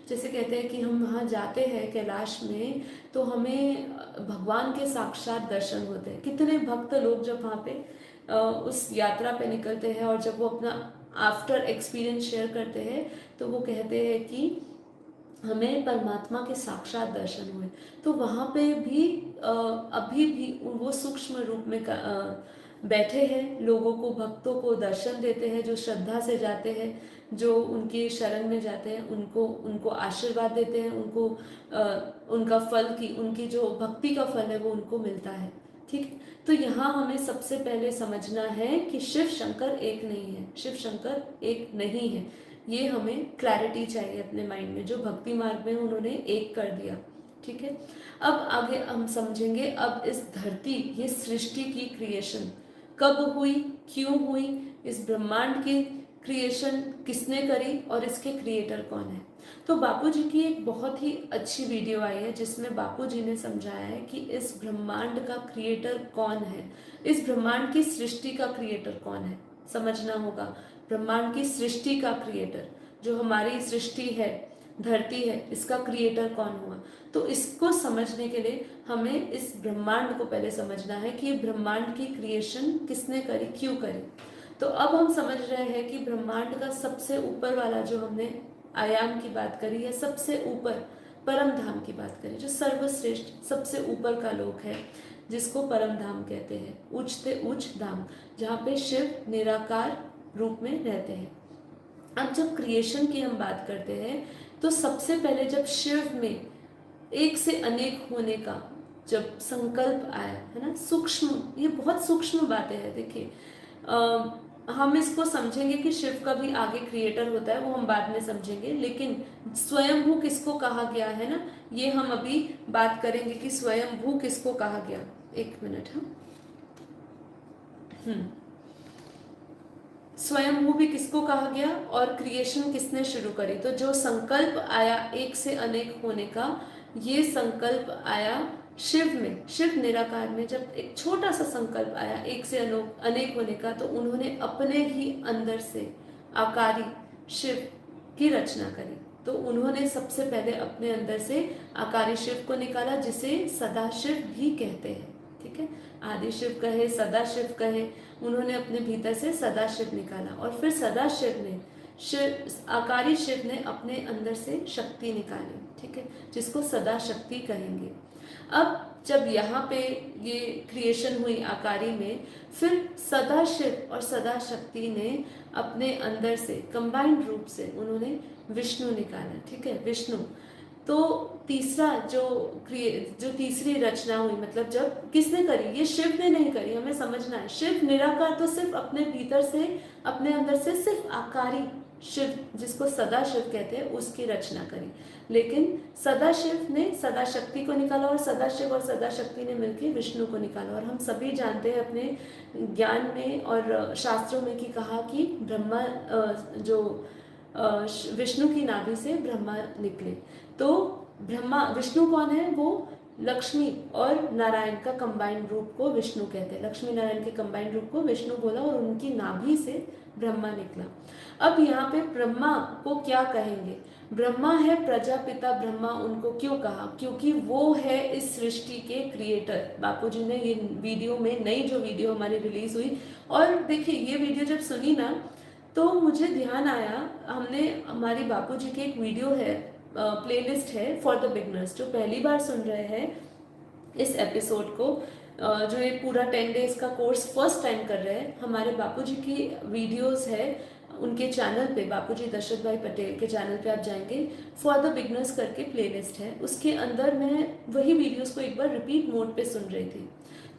Speaker 1: जैसे कहते हैं कि हम वहाँ जाते हैं कैलाश में तो हमें भगवान के साक्षात दर्शन होते हैं। कितने भक्त लोग जब वहाँ पे उस यात्रा पे निकलते हैं और जब वो अपना आफ्टर एक्सपीरियंस शेयर करते हैं तो वो कहते हैं कि हमें परमात्मा के साक्षात दर्शन हुए। तो वहाँ पे भी अभी भी वो सूक्ष्म रूप में बैठे हैं, लोगों को, भक्तों को दर्शन देते हैं, जो श्रद्धा से जाते हैं, जो उनकी शरण में जाते हैं, उनको आशीर्वाद देते हैं, उनका फल की, उनकी जो भक्ति का फल है वो उनको मिलता है, ठीक। तो यहाँ हमें सबसे पहले समझना है कि शिव शंकर एक नहीं है, शिव शंकर एक नहीं है। ये हमें क्लैरिटी चाहिए अपने माइंड में, जो भक्ति मार्ग में उन्होंने एक कर दिया, ठीक है। अब आगे हम समझेंगे, अब इस धरती, ये सृष्टि की क्रिएशन कब हुई, क्यों हुई, इस ब्रह्मांड की क्रिएशन किसने करी और इसके क्रिएटर कौन है। तो बापूजी की एक बहुत ही अच्छी वीडियो आई है जिसमें बापूजी ने समझाया है कि इस ब्रह्मांड का क्रिएटर कौन है, इस ब्रह्मांड की सृष्टि का क्रिएटर कौन है, समझना होगा। ब्रह्मांड की सृष्टि का क्रिएटर, जो हमारी सृष्टि है, धरती है, इसका क्रिएटर कौन हुआ। तो इसको समझने के लिए हमें इस ब्रह्मांड को पहले समझना है कि ये ब्रह्मांड की क्रिएशन किसने करी, क्यों करी। तो अब हम समझ रहे हैं कि ब्रह्मांड का सबसे ऊपर वाला, जो हमने आयाम की बात करी है, सबसे ऊपर परम धाम की बात करी, जो सर्वश्रेष्ठ सबसे ऊपर का लोक है, जिसको परम धाम कहते हैं, उच्चते उच्च धाम, जहाँ पे शिव निराकार रूप में रहते हैं। अब जब क्रिएशन की हम बात करते हैं तो सबसे पहले जब शिव में एक से अनेक होने का जब संकल्प आया, है ना, सूक्ष्म, ये बहुत सूक्ष्म बातें हैं। देखिए हम इसको समझेंगे कि शिव का भी आगे क्रिएटर होता है, वो हम बाद में समझेंगे, लेकिन स्वयंभू किसको कहा गया है ना, ये हम अभी बात करेंगे कि स्वयंभू किसको कहा गया। एक मिनट। हाँ, स्वयंभू भी किसको कहा गया और क्रिएशन किसने शुरू करी। तो जो संकल्प आया एक से अनेक होने का, ये संकल्प आया शिव में, शिव निराकार में। जब एक छोटा सा संकल्प आया एक से अनेक होने का, तो उन्होंने अपने ही अंदर से आकारी शिव की रचना करी। तो उन्होंने सबसे पहले अपने अंदर से आकारी शिव को निकाला, जिसे सदाशिव भी कहते हैं। ठीक है, आदि शिव कहे, सदाशिव कहे, उन्होंने अपने भीतर से सदाशिव निकाला। और फिर सदाशिव ने, आकारी शिव ने अपने अंदर से शक्ति निकाली। ठीक है, जिसको सदा शक्ति कहेंगे। अब जब यहाँ पे ये क्रिएशन हुई आकारी में, फिर सदाशिव और सदा शक्ति ने अपने अंदर से कंबाइंड रूप से उन्होंने विष्णु निकाला। ठीक है, विष्णु। तो तीसरा जो तीसरी रचना हुई, मतलब जब किसने करी, ये शिव ने नहीं करी, हमें समझना है। शिव निराकार तो सिर्फ अपने भीतर से, अपने अंदर से सिर्फ आकारी शिव, जिसको सदा शिव कहते हैं, उसकी रचना करी। लेकिन सदा शिव ने सदा शक्ति को निकाला, और सदा शिव और सदा शक्ति ने मिलकर विष्णु को निकाला। और हम सभी जानते हैं अपने ज्ञान में और शास्त्रों में कि कहा कि ब्रह्मा जो विष्णु की नाभि से ब्रह्मा निकले। तो ब्रह्मा, विष्णु कौन है, वो लक्ष्मी और नारायण का कंबाइंड रूप को विष्णु कहते हैं। लक्ष्मी नारायण के कंबाइंड रूप को विष्णु बोला, और उनकी नाभि से ब्रह्मा निकला। अब यहाँ पे ब्रह्मा को क्या कहेंगे, ब्रह्मा है प्रजापिता ब्रह्मा। उनको क्यों कहा, क्योंकि वो है इस सृष्टि के क्रिएटर। बापूजी ने ये वीडियो में, नई जो वीडियो हमारी रिलीज हुई, और देखिए ये वीडियो जब सुनी ना, तो मुझे ध्यान आया, हमने, हमारी बापूजी की एक वीडियो है, प्लेलिस्ट है फॉर द बिगनर्स। जो पहली बार सुन रहे हैं इस एपिसोड को, जो ये पूरा 10 डेज का कोर्स फर्स्ट टाइम कर रहे हैं, हमारे बापूजी की वीडियोस है उनके चैनल पे, बापूजी दशरथ भाई पटेल के चैनल पे आप जाएंगे, फॉर द बिगनर्स करके प्लेलिस्ट है, उसके अंदर मैं वही वीडियोस को एक बार रिपीट मोड पे सुन रही थी।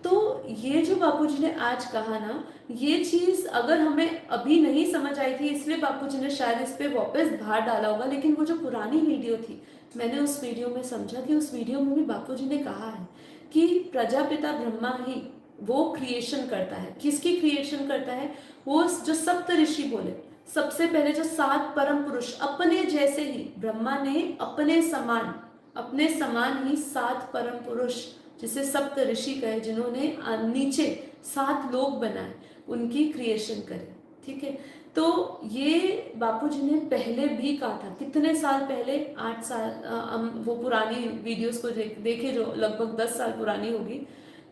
Speaker 1: तो ये जो बापूजी ने आज कहा ना, ये चीज अगर हमें अभी नहीं समझ आई थी, इसलिए बापूजी ने शायद इस पे वापस भार डाला होगा। लेकिन वो जो पुरानी वीडियो थी, मैंने उस वीडियो में समझा कि उस वीडियो में भी बापूजी ने कहा है कि प्रजापिता ब्रह्मा ही वो क्रिएशन करता है। किसकी क्रिएशन करता है, वो जो सप्त ऋषि बोले, सबसे पहले जो 7 परम पुरुष, अपने जैसे ही ब्रह्मा ने अपने समान ही 7 परम पुरुष, जिसे सप्त ऋषि कहे, जिन्होंने नीचे 7 लोक बनाए, उनकी क्रिएशन करे। ठीक है, तो ये बापूजी ने पहले भी कहा था, कितने साल पहले, 8 साल, हम वो पुरानी वीडियोस को देखे जो लगभग 10 साल पुरानी होगी,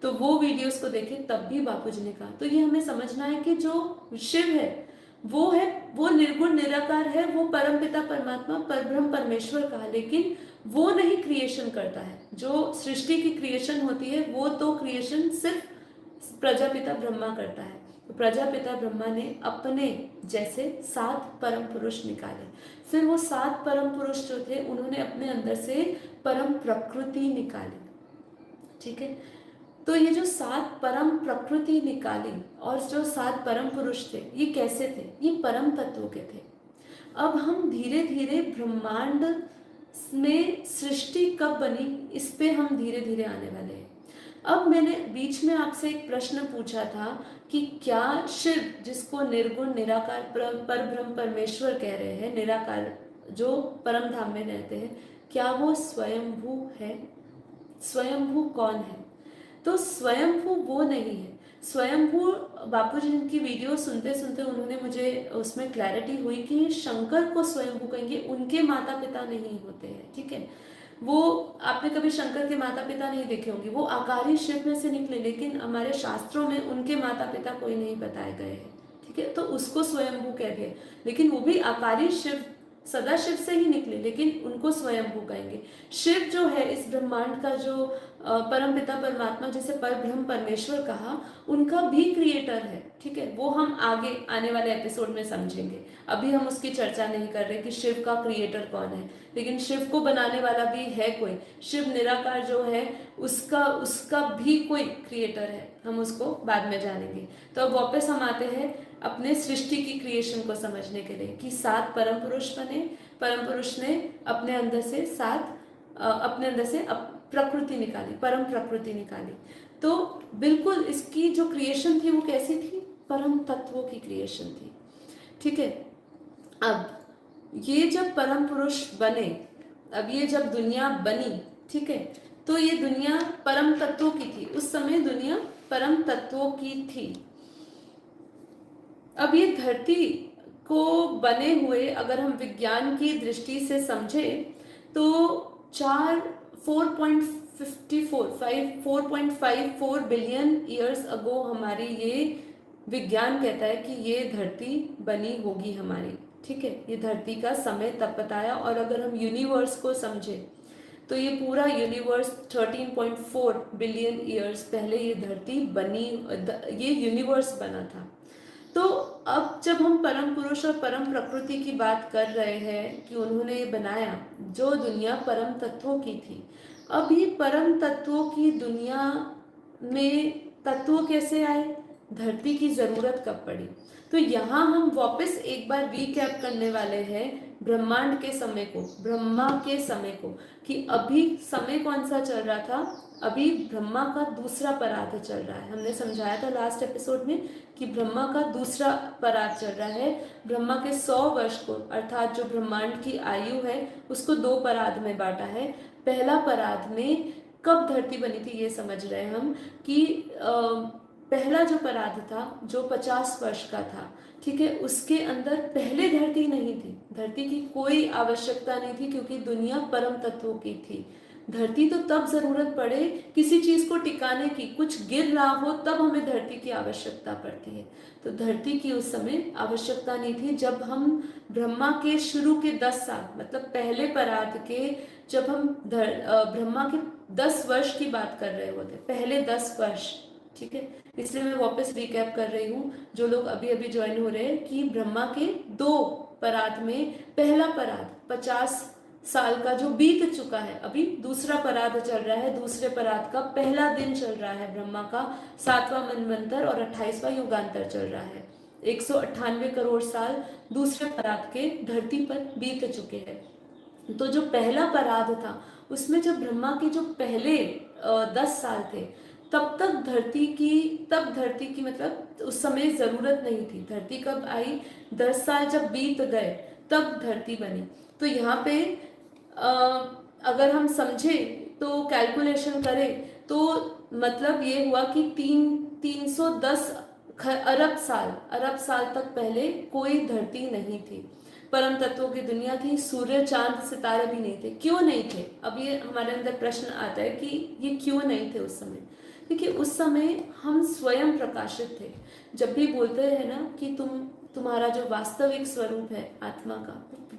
Speaker 1: तो वो वीडियोस को देखे, तब भी बापूजी ने कहा। तो ये हमें समझना है कि जो शिव है, वो निर्गुण निराकार है, वो परम पिता परमात्मा परब्रह्म परमेश्वर कहा, लेकिन वो नहीं क्रिएशन करता है। जो सृष्टि की क्रिएशन होती है, वो तो क्रिएशन सिर्फ प्रजापिता ब्रह्मा करता है। तो प्रजापिता ब्रह्मा ने अपने जैसे 7 परम पुरुष निकाले। फिर वो 7 परम पुरुष जो थे, उन्होंने अपने अंदर से परम प्रकृति निकाली। ठीक है, तो ये जो 7 परम प्रकृति निकाली और जो 7 परम पुरुष थे, ये कैसे थे, ये परम तत्व के थे। अब हम धीरे धीरे ब्रह्मांड में सृष्टि कब बनी, इस पे हम धीरे धीरे आने वाले हैं। अब मैंने बीच में आपसे एक प्रश्न पूछा था कि क्या शिव, जिसको निर्गुण निराकार परब्रह्म परमेश्वर कह रहे हैं, निराकार जो परम धाम में रहते हैं, क्या वो स्वयंभू है? स्वयंभू कौन है? तो स्वयंभू वो नहीं है। स्वयंभू, बापूजी की वीडियो सुनते सुनते उन्होंने मुझे उसमें क्लैरिटी हुई कि शंकर को स्वयंभू कहेंगे, उनके माता पिता नहीं होते हैं। ठीक है, वो आपने कभी शंकर के माता पिता नहीं देखे होंगे, वो आकारी शिव में से निकले, लेकिन हमारे शास्त्रों में उनके माता पिता कोई नहीं बताए गए हैं। ठीक है, तो उसको स्वयंभू कह दिया, लेकिन वो भी आकारी शिव सदाशिव से ही निकले, लेकिन उनको स्वयंभू कहेंगे। शिव जो है इस ब्रह्मांड का जो परम पिता परमात्मा, जिसे परब्रह्म परमेश्वर कहा, उनका भी क्रिएटर है। ठीक है, वो हम आगे आने वाले एपिसोड में समझेंगे। अभी हम उसकी चर्चा नहीं कर रहे कि शिव का क्रिएटर कौन है, लेकिन शिव को बनाने वाला भी है कोई। शिव निराकार जो है उसका उसका भी कोई क्रिएटर है, हम उसको बाद में जानेंगे। तो अब वापस हम आते हैं अपने सृष्टि की क्रिएशन को समझने के लिए कि 7 परम पुरुष बने। परम पुरुष ने अपने अंदर से प्रकृति निकाली, परम प्रकृति निकाली। तो बिल्कुल इसकी जो क्रिएशन थी वो कैसी थी? परम तत्वों की क्रिएशन थी। ठीक है, अब ये जब परम पुरुष बने, अब ये जब दुनिया बनी, ठीक है, तो ये दुनिया परम तत्वों की थी। उस समय दुनिया परम तत्वों की थी। अब ये धरती को बने हुए अगर हम विज्ञान की दृष्टि से समझे तो 4.54 बिलियन ईयर्स अगो हमारी ये विज्ञान कहता है कि ये धरती बनी होगी हमारी। ठीक है, ये धरती का समय तब बताया। और अगर हम यूनिवर्स को समझे तो ये पूरा यूनिवर्स 13.4 बिलियन ईयर्स पहले ये धरती बनी, ये यूनिवर्स बना था। तो अब जब हम परम पुरुष और परम प्रकृति की बात कर रहे हैं कि उन्होंने ये बनाया जो दुनिया परम तत्वों की थी, अब ये परम तत्वों की दुनिया में तत्व कैसे आए? धरती की जरूरत कब पड़ी? तो यहाँ हम वापस एक बार रिकैप करने वाले हैं ब्रह्मांड के समय को, ब्रह्मा के समय को, कि अभी समय कौन सा चल रहा था? अभी ब्रह्मा का दूसरा परार्ध चल रहा है। हमने समझाया था लास्ट एपिसोड में कि ब्रह्मा का दूसरा परार्ध चल रहा है। ब्रह्मा के 100 वर्ष को, अर्थात जो ब्रह्मांड की आयु है, उसको 2 परार्ध में बांटा है। पहला परार्ध में कब धरती बनी थी ये समझ रहे हैं हम कि पहला जो परार्ध था जो 50 वर्ष का था, ठीक है, उसके अंदर पहले धरती नहीं थी, धरती की कोई आवश्यकता नहीं थी, क्योंकि दुनिया परम तत्वों की थी। धरती तो तब जरूरत पड़े किसी चीज को टिकाने की, कुछ गिर रहा हो तब हमें धरती की आवश्यकता पड़ती है। तो धरती की उस समय आवश्यकता नहीं थी। जब हम ब्रह्मा के शुरू के 10 साल, मतलब पहले परार्ध के, जब हम ब्रह्मा के 10 वर्ष की बात कर रहे होते, पहले 10 वर्ष, ठीक है, इसलिए मैं वापस रिकैप कर रही हूँ जो लोग अभी अभी ज्वाइन हो रहे हैं कि ब्रह्मा के 2 परार्ध में पहला परार्ध 50 साल का जो बीत चुका है, अभी दूसरा परार्ध चल रहा है। दूसरे परार्ध का पहला दिन चल रहा है ब्रह्मा का, 7वां मनवंतर और 28वां युगांतर चल रहा है। 198 करोड़ साल दूसरे परार्ध के धरती पर बीत चुके हैं। तो जो पहला परार्ध था उसमें जब ब्रह्मा के जो पहले 10 साल थे, तब धरती की मतलब उस समय जरूरत नहीं थी। धरती कब आई? 10 साल जब बीत गए तब धरती बनी। तो यहाँ पे अगर हम समझे तो कैलकुलेशन करें तो मतलब ये हुआ कि 310 अरब साल तक पहले कोई धरती नहीं थी। परम तत्वों की दुनिया थी, सूर्य चांद सितारे भी नहीं थे। क्यों नहीं थे? अब ये हमारे अंदर प्रश्न आता है कि ये क्यों नहीं थे उस समय? क्योंकि उस समय हम स्वयं प्रकाशित थे। जब भी बोलते हैं ना कि तुम्हारा जो वास्तविक स्वरूप है आत्मा का,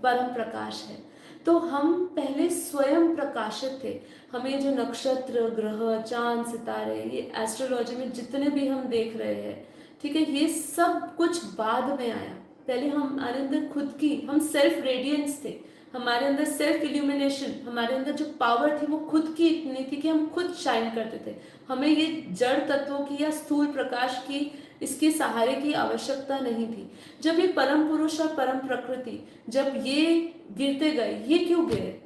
Speaker 1: परम प्रकाश है, तो हम पहले स्वयं प्रकाशित थे। हमें जो नक्षत्र, ग्रह, चांद, सितारे, ये एस्ट्रोलॉजी में जितने भी हम देख रहे हैं, ठीक है, ये सब कुछ बाद में आया। पहले हमारे अंदर खुद की, हम सेल्फ रेडियंस थे, हमारे अंदर सेल्फ इल्यूमिनेशन, हमारे अंदर जो पावर थी वो खुद की इतनी थी कि हम खुद शाइन करते थे। हमें ये जड़ तत्वों की या स्थूल प्रकाश की, इसके सहारे की आवश्यकता नहीं थी। जब ये परम पुरुष और परम प्रकृति जब ये गिरते गए, ये क्यों गिरे?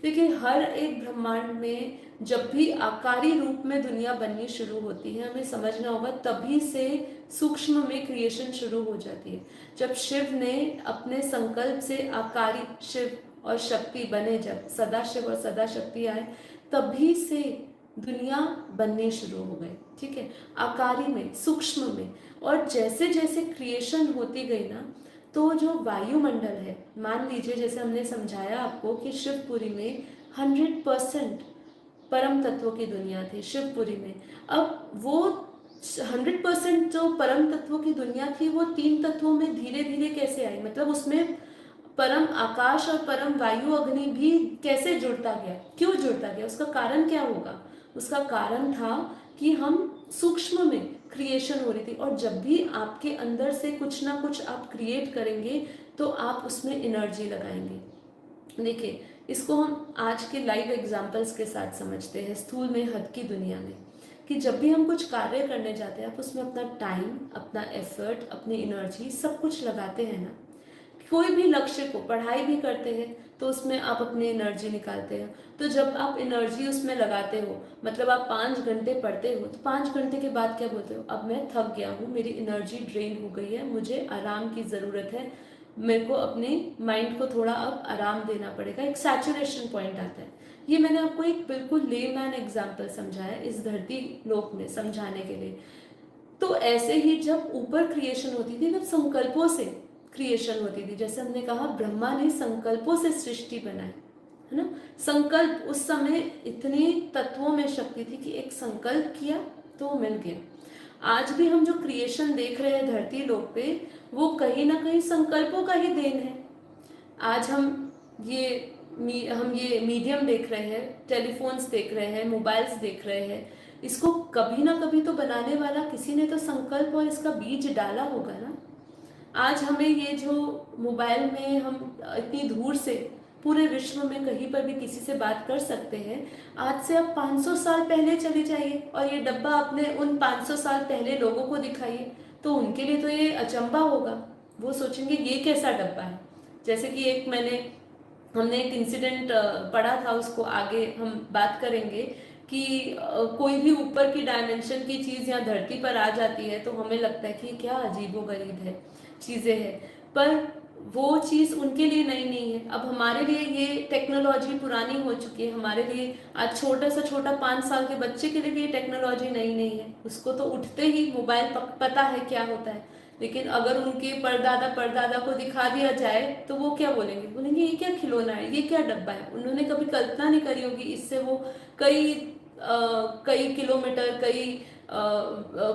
Speaker 1: देखिए, हर एक ब्रह्मांड में जब भी आकारी रूप में दुनिया बननी शुरू होती है, हमें समझना होगा तभी से सूक्ष्म में क्रिएशन शुरू हो जाती है। जब शिव ने अपने संकल्प से आकारी शिव और शक्ति बने, जब सदाशिव और सदा शक्ति आए, तभी से दुनिया बनने शुरू हो गई। ठीक है, आकारी में, सूक्ष्म में। और जैसे जैसे क्रिएशन होती गई ना, तो जो वायुमंडल है, मान लीजिए जैसे हमने समझाया आपको कि शिवपुरी में 100% परम तत्वों की दुनिया थी शिवपुरी में। अब वो 100% जो परम तत्वों की दुनिया थी वो 3 तत्वों में धीरे धीरे कैसे आई? मतलब उसमें परम आकाश और परम वायु अग्नि भी कैसे जुड़ता गया, क्यों जुड़ता गया, उसका कारण क्या होगा? उसका कारण था कि हम सूक्ष्म में क्रिएशन हो रही थी, और जब भी आपके अंदर से कुछ ना कुछ आप क्रिएट करेंगे तो आप उसमें एनर्जी लगाएंगे। देखिए, इसको हम आज के लाइव एग्जांपल्स के साथ समझते हैं स्थूल में हद की दुनिया में, कि जब भी हम कुछ कार्य करने जाते हैं आप उसमें अपना टाइम, अपना एफर्ट, अपनी एनर्जी सब कुछ लगाते हैं ना। कोई भी लक्ष्य को, पढ़ाई भी करते हैं तो उसमें आप अपनी एनर्जी निकालते हो, तो जब आप एनर्जी उसमें लगाते हो, मतलब आप 5 घंटे पढ़ते हो तो 5 घंटे के बाद क्या बोलते हो, अब मैं थक गया हूँ, मेरी एनर्जी ड्रेन हो गई है, मुझे आराम की ज़रूरत है, मेरे को अपने माइंड को थोड़ा अब आराम देना पड़ेगा, एक सैचुरेशन पॉइंट आता है। ये मैंने आपको एक बिल्कुल लेमैन एग्जाम्पल समझाया इस धरती लोक में समझाने के लिए। तो ऐसे ही जब ऊपर क्रिएशन होती थी तब संकल्पों से क्रिएशन होती थी। जैसे हमने कहा ब्रह्मा ने संकल्पों से सृष्टि बनाई, है ना। संकल्प, उस समय इतनी तत्वों में शक्ति थी कि एक संकल्प किया तो मिल गया। आज भी हम जो क्रिएशन देख रहे हैं धरती लोक पे, वो कहीं ना कहीं संकल्पों का ही देन है। आज हम ये मीडियम देख रहे हैं, टेलीफोन्स देख रहे हैं, मोबाइल्स देख रहे हैं, इसको कभी ना कभी तो बनाने वाला किसी ने तो संकल्प और इसका बीज डाला होगा ना। आज हमें ये जो मोबाइल में हम इतनी दूर से पूरे विश्व में कहीं पर भी किसी से बात कर सकते हैं, आज से आप 500 साल पहले चले जाइए और ये डब्बा अपने उन 500 साल पहले लोगों को दिखाइए तो उनके लिए तो ये अचंभा होगा। वो सोचेंगे ये कैसा डब्बा है। जैसे कि हमने एक इंसिडेंट पढ़ा था, उसको आगे हम बात करेंगे कि कोई भी ऊपर की डायमेंशन की चीज़ यहाँ धरती पर आ जाती है तो हमें लगता है कि क्या अजीबोगरीब है चीज़ें हैं, पर वो चीज़ उनके लिए नई नहीं है। अब हमारे लिए ये टेक्नोलॉजी पुरानी हो चुकी है, हमारे लिए आज छोटा से छोटा 5 साल के बच्चे के लिए भी ये टेक्नोलॉजी नई नहीं है। उसको तो उठते ही मोबाइल पता है क्या होता है, लेकिन अगर उनके परदादा को दिखा दिया जाए तो वो क्या बोलेंगे, ये क्या खिलौना है, ये क्या डब्बा है। उन्होंने कभी कल्पना नहीं करी होगी इससे वो कई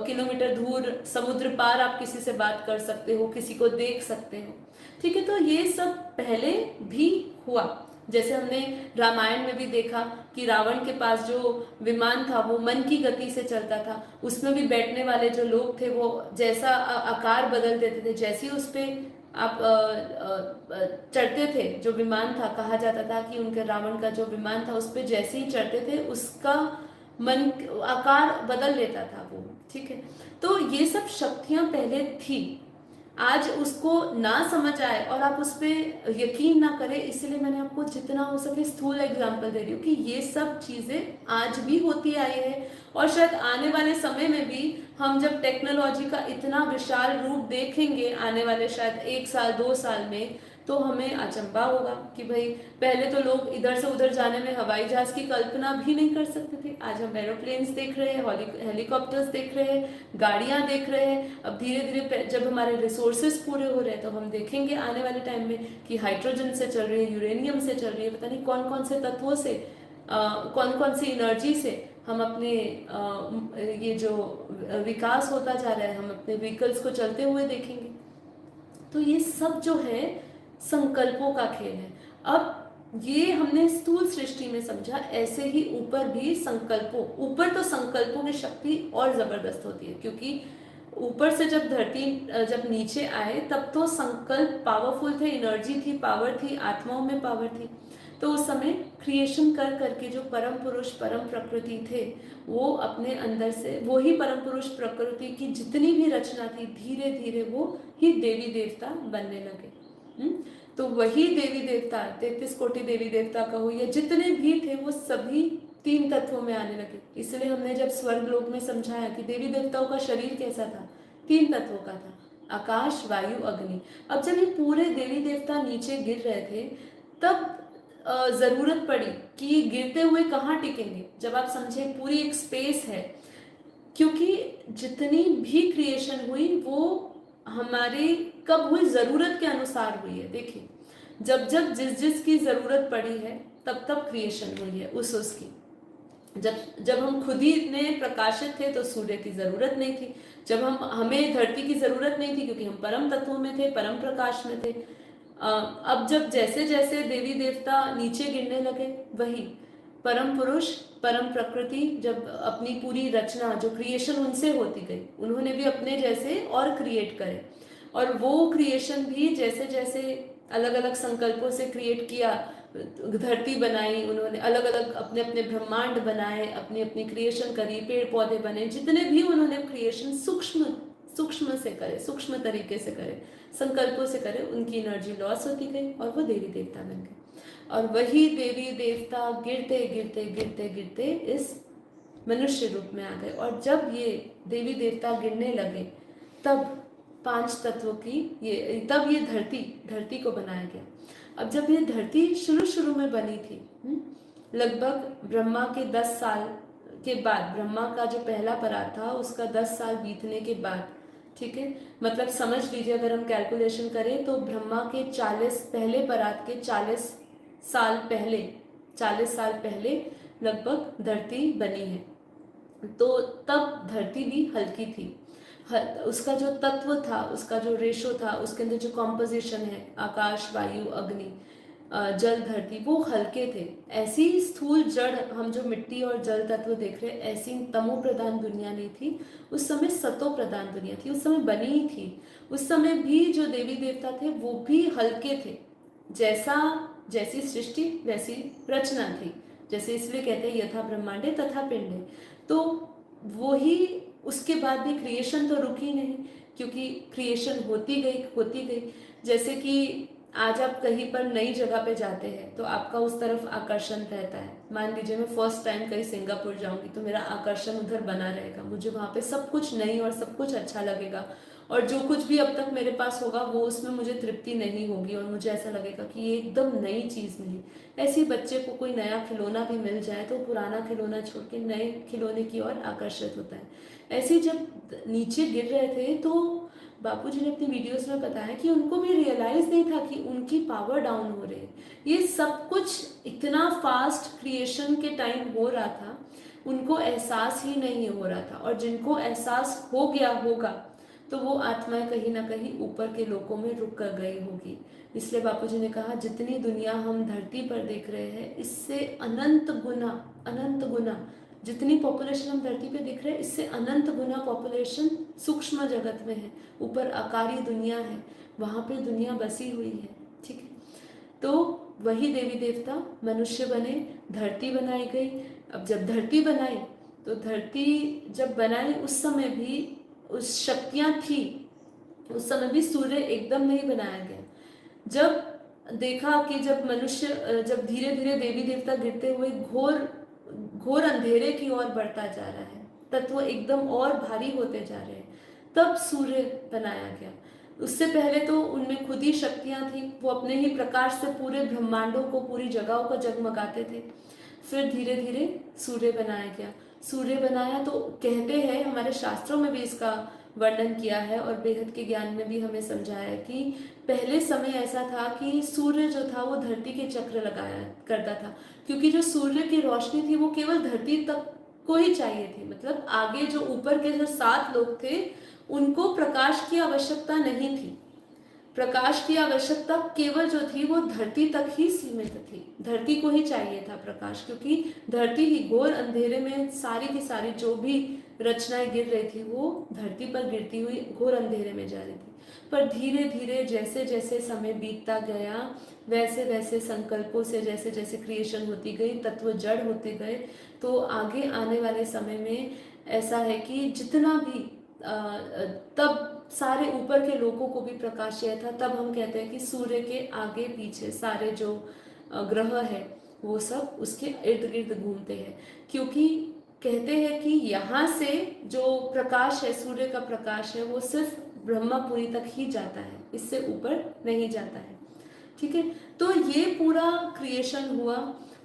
Speaker 1: किलोमीटर दूर समुद्र पार आप किसी से बात कर सकते हो, किसी को देख सकते हो। ठीक है, तो ये सब पहले भी हुआ। जैसे हमने रामायण में भी देखा कि रावण के पास जो विमान था वो मन की गति से चलता था, उसमें भी बैठने वाले जो लोग थे वो जैसा आकार बदल देते थे, जैसे ही उस पर आप चढ़ते थे, जो विमान था, कहा जाता था कि उनके रावण का जो विमान था उस पर जैसे ही चढ़ते थे उसका मन आकार बदल लेता था वो। ठीक है, तो ये सब शक्तियां पहले थी। आज उसको ना समझ आए और आप उस पर यकीन ना करें, इसलिए मैंने आपको जितना हो सके स्थूल एग्जाम्पल दे रही हूँ कि ये सब चीज़ें आज भी होती आई है, और शायद आने वाले समय में भी हम जब टेक्नोलॉजी का इतना विशाल रूप देखेंगे आने वाले शायद 1 साल 2 साल में, तो हमें अचंभा होगा कि भाई पहले तो लोग इधर से उधर जाने में हवाई जहाज की कल्पना भी नहीं कर सकते थे। आज हम एरोप्लेन्स देख रहे हैं, हेलीकॉप्टर्स देख रहे हैं, गाड़ियां देख रहे हैं। अब धीरे धीरे जब हमारे रिसोर्सेज पूरे हो रहे हैं तो हम देखेंगे आने वाले टाइम में कि हाइड्रोजन से चल रही है, यूरेनियम से चल रही है, पता नहीं कौन कौन से तत्वों से, कौन कौन सी एनर्जी से हम अपने ये जो विकास होता जा रहा है, हम अपने व्हीकल्स को चलते हुए देखेंगे। तो ये सब जो है संकल्पों का खेल है। अब ये हमने स्थूल सृष्टि में समझा, ऐसे ही ऊपर भी ऊपर तो संकल्पों की शक्ति और जबरदस्त होती है, क्योंकि ऊपर से जब नीचे आए तब तो संकल्प पावरफुल थे, एनर्जी थी, पावर थी, आत्माओं में पावर थी। तो उस समय क्रिएशन कर करके जो परम पुरुष परम प्रकृति थे, वो अपने अंदर से वो ही परम पुरुष प्रकृति की जितनी भी रचना थी, धीरे धीरे वो ही देवी देवता बनने लगे। तो वही देवी देवता, 33 कोटि देवी देवता कहो या जितने भी थे, वो सभी 3 तत्वों में आने लगे। इसलिए हमने जब स्वर्ग लोक में समझाया कि देवी देवताओं का शरीर कैसा था, 3 तत्वों का था, आकाश, वायु, अग्नि। अब जब ये पूरे देवी देवता नीचे गिर रहे थे तब जरूरत पड़ी कि गिरते हुए कहाँ टिकेंगे। जब आप समझे पूरी एक स्पेस है, क्योंकि जितनी भी क्रिएशन हुई वो हमारी कब हुई, जरूरत के अनुसार हुई है। देखिए, जब जिस की जरूरत पड़ी है तब क्रिएशन हुई है उसकी। जब हम खुद ही इतने प्रकाशित थे तो सूर्य की जरूरत नहीं थी। जब हमें धरती की जरूरत नहीं थी क्योंकि हम परम तत्वों में थे, परम प्रकाश में थे। अब जब जैसे जैसे देवी देवता नीचे गिरने लगे, वही परम पुरुष, परम प्रकृति जब अपनी पूरी रचना जो क्रिएशन उनसे होती गई, उन्होंने भी अपने जैसे और क्रिएट करे, और वो क्रिएशन भी जैसे जैसे अलग अलग संकल्पों से क्रिएट किया, धरती बनाई उन्होंने, अलग अलग अपने अपने ब्रह्मांड बनाए, अपनी अपनी क्रिएशन करी, पेड़ पौधे बने, जितने भी उन्होंने क्रिएशन सूक्ष्म सूक्ष्म से करे, सूक्ष्म तरीके से करे, संकल्पों से करे, उनकी एनर्जी लॉस होती गई और वो देवी देवता बन गए। और वही देवी देवता गिरते गिरते गिरते गिरते इस मनुष्य रूप में आ गए। और जब ये देवी देवता गिरने लगे, तब 5 तत्वों की तब ये धरती को बनाया गया। अब जब ये धरती शुरू में बनी थी, लगभग ब्रह्मा के 10 साल के बाद, ब्रह्मा का जो पहला परात था उसका 10 साल बीतने के बाद, ठीक है, मतलब समझ लीजिए अगर हम कैलकुलेशन करें तो ब्रह्मा के 40 पहले परात के 40 साल पहले लगभग धरती बनी है। तो तब धरती भी हल्की थी, उसका जो तत्व था, उसका जो रेशो था, उसके अंदर जो कॉम्पोजिशन है, आकाश, वायु, अग्नि, जल, धरती, वो हल्के थे। ऐसी स्थूल जड़ हम जो मिट्टी और जल तत्व देख रहे हैं, ऐसी तमो प्रधान दुनिया नहीं थी, उस समय सतो प्रधान दुनिया थी, उस समय बनी ही थी। उस समय भी जो देवी देवता थे वो भी हल्के थे, जैसी सृष्टि वैसी रचना थी, जैसे इसलिए कहते हैं यथा ब्रह्मांडे तथा पिंडे। तो वो ही, उसके बाद भी क्रिएशन तो रुकी नहीं, क्योंकि क्रिएशन होती गई। जैसे कि आज आप कहीं पर नई जगह पे जाते हैं तो आपका उस तरफ आकर्षण रहता है। मान लीजिए मैं फर्स्ट टाइम कहीं सिंगापुर जाऊंगी तो मेरा आकर्षण उधर बना रहेगा, मुझे वहाँ पे सब कुछ नई और सब कुछ अच्छा लगेगा, और जो कुछ भी अब तक मेरे पास होगा वो उसमें मुझे तृप्ति नहीं होगी, और मुझे ऐसा लगेगा कि ये एकदम नई चीज़ नहीं। ऐसे बच्चे को कोई नया खिलौना भी मिल जाए तो पुराना खिलौना छोड़ के नए खिलौने की ओर आकर्षित होता है। ऐसे जब नीचे गिर रहे थे तो बापूजी ने अपनी वीडियोस में बताया कि उनको भी रियलाइज नहीं था कि उनकी पावर डाउन हो रही है। ये सब कुछ इतना फास्ट क्रिएशन के टाइम हो रहा था, उनको एहसास ही नहीं हो रहा था। और जिनको एहसास हो गया होगा तो वो आत्माएं कहीं ना कहीं ऊपर के लोकों में रुक कर गई होगी। इसलिए बापूजी ने कहा जितनी दुनिया हम धरती पर देख रहे हैं, इससे अनंत गुना जितनी पॉपुलेशन हम धरती पे देख रहे हैं, इससे अनंत गुना पॉपुलेशन सूक्ष्म जगत में है, ऊपर आकारी दुनिया है, वहाँ पे दुनिया बसी हुई है, ठीक है। तो वही देवी देवता मनुष्य बने, धरती बनाई गई। अब जब धरती बनाई तो धरती जब बनाई उस समय भी उस शक्तियाँ थी, उस समय भी सूर्य एकदम नहीं बनाया गया। जब देखा कि जब जब धीरे धीरे देवी देवता गिरते हुए घोर अंधेरे की ओर बढ़ता जा रहा है, तत्व एकदम और भारी होते जा रहे हैं, तब सूर्य बनाया गया। उससे पहले तो उनमें खुद ही शक्तियां थी, वो अपने ही प्रकाश से पूरे ब्रह्मांडों को, पूरी जगहों को जगमगाते थे। फिर धीरे धीरे सूर्य बनाया गया। सूर्य बनाया तो कहते हैं, हमारे शास्त्रों में भी इसका वर्णन किया है और बेहद के ज्ञान में भी हमें समझाया है कि पहले समय ऐसा था कि सूर्य जो था वो धरती के चक्र लगाया करता था, क्योंकि जो सूर्य की रोशनी थी वो केवल धरती तक को ही चाहिए थी। मतलब आगे जो ऊपर के जो 7 लोग थे उनको प्रकाश की आवश्यकता नहीं थी। प्रकाश की आवश्यकता केवल जो थी वो धरती तक ही सीमित थी, धरती को ही चाहिए था प्रकाश, क्योंकि धरती ही घोर अंधेरे में सारी की सारी जो भी रचनाएं गिर रही थी वो धरती पर गिरती हुई घोर अंधेरे में जा रही थी। पर धीरे धीरे जैसे जैसे समय बीतता गया, वैसे वैसे संकल्पों से जैसे जैसे क्रिएशन होती गई, तत्व जड़ होते गए, तो आगे आने वाले समय में ऐसा है कि जितना भी तब सारे ऊपर के लोगों को भी प्रकाश यह था। तब हम कहते हैं कि सूर्य के आगे पीछे सारे जो ग्रह है वो सब उसके इर्द गिर्द घूमते हैं, क्योंकि कहते हैं कि यहाँ से जो प्रकाश है, सूर्य का प्रकाश है, वो सिर्फ ब्रह्मपुरी तक ही जाता है, इससे ऊपर नहीं जाता है, ठीक है। तो ये पूरा क्रिएशन हुआ।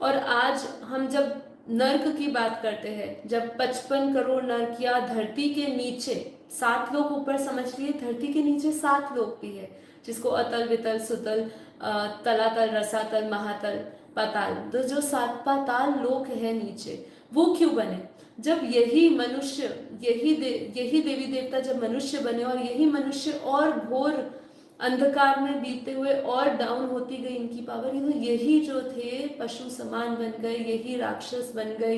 Speaker 1: और आज हम जब नर्क की बात करते हैं, जब 55 करोड़ नर्क या धरती के नीचे 7 लोक ऊपर समझ लिए, धरती के नीचे 7 लोक भी है, जिसको अतल, वितल, सुतल, तलातल, रसातल, महातल, पाताल। तो जो 7 पाताल लोक है नीचे, वो क्यों बने? जब यही मनुष्य, यही देवी देवता जब मनुष्य बने और यही मनुष्य और घोर अंधकार में बीतते हुए और डाउन होती गई इनकी पावर। यही जो थे पशु समान बन गए, यही राक्षस बन गए,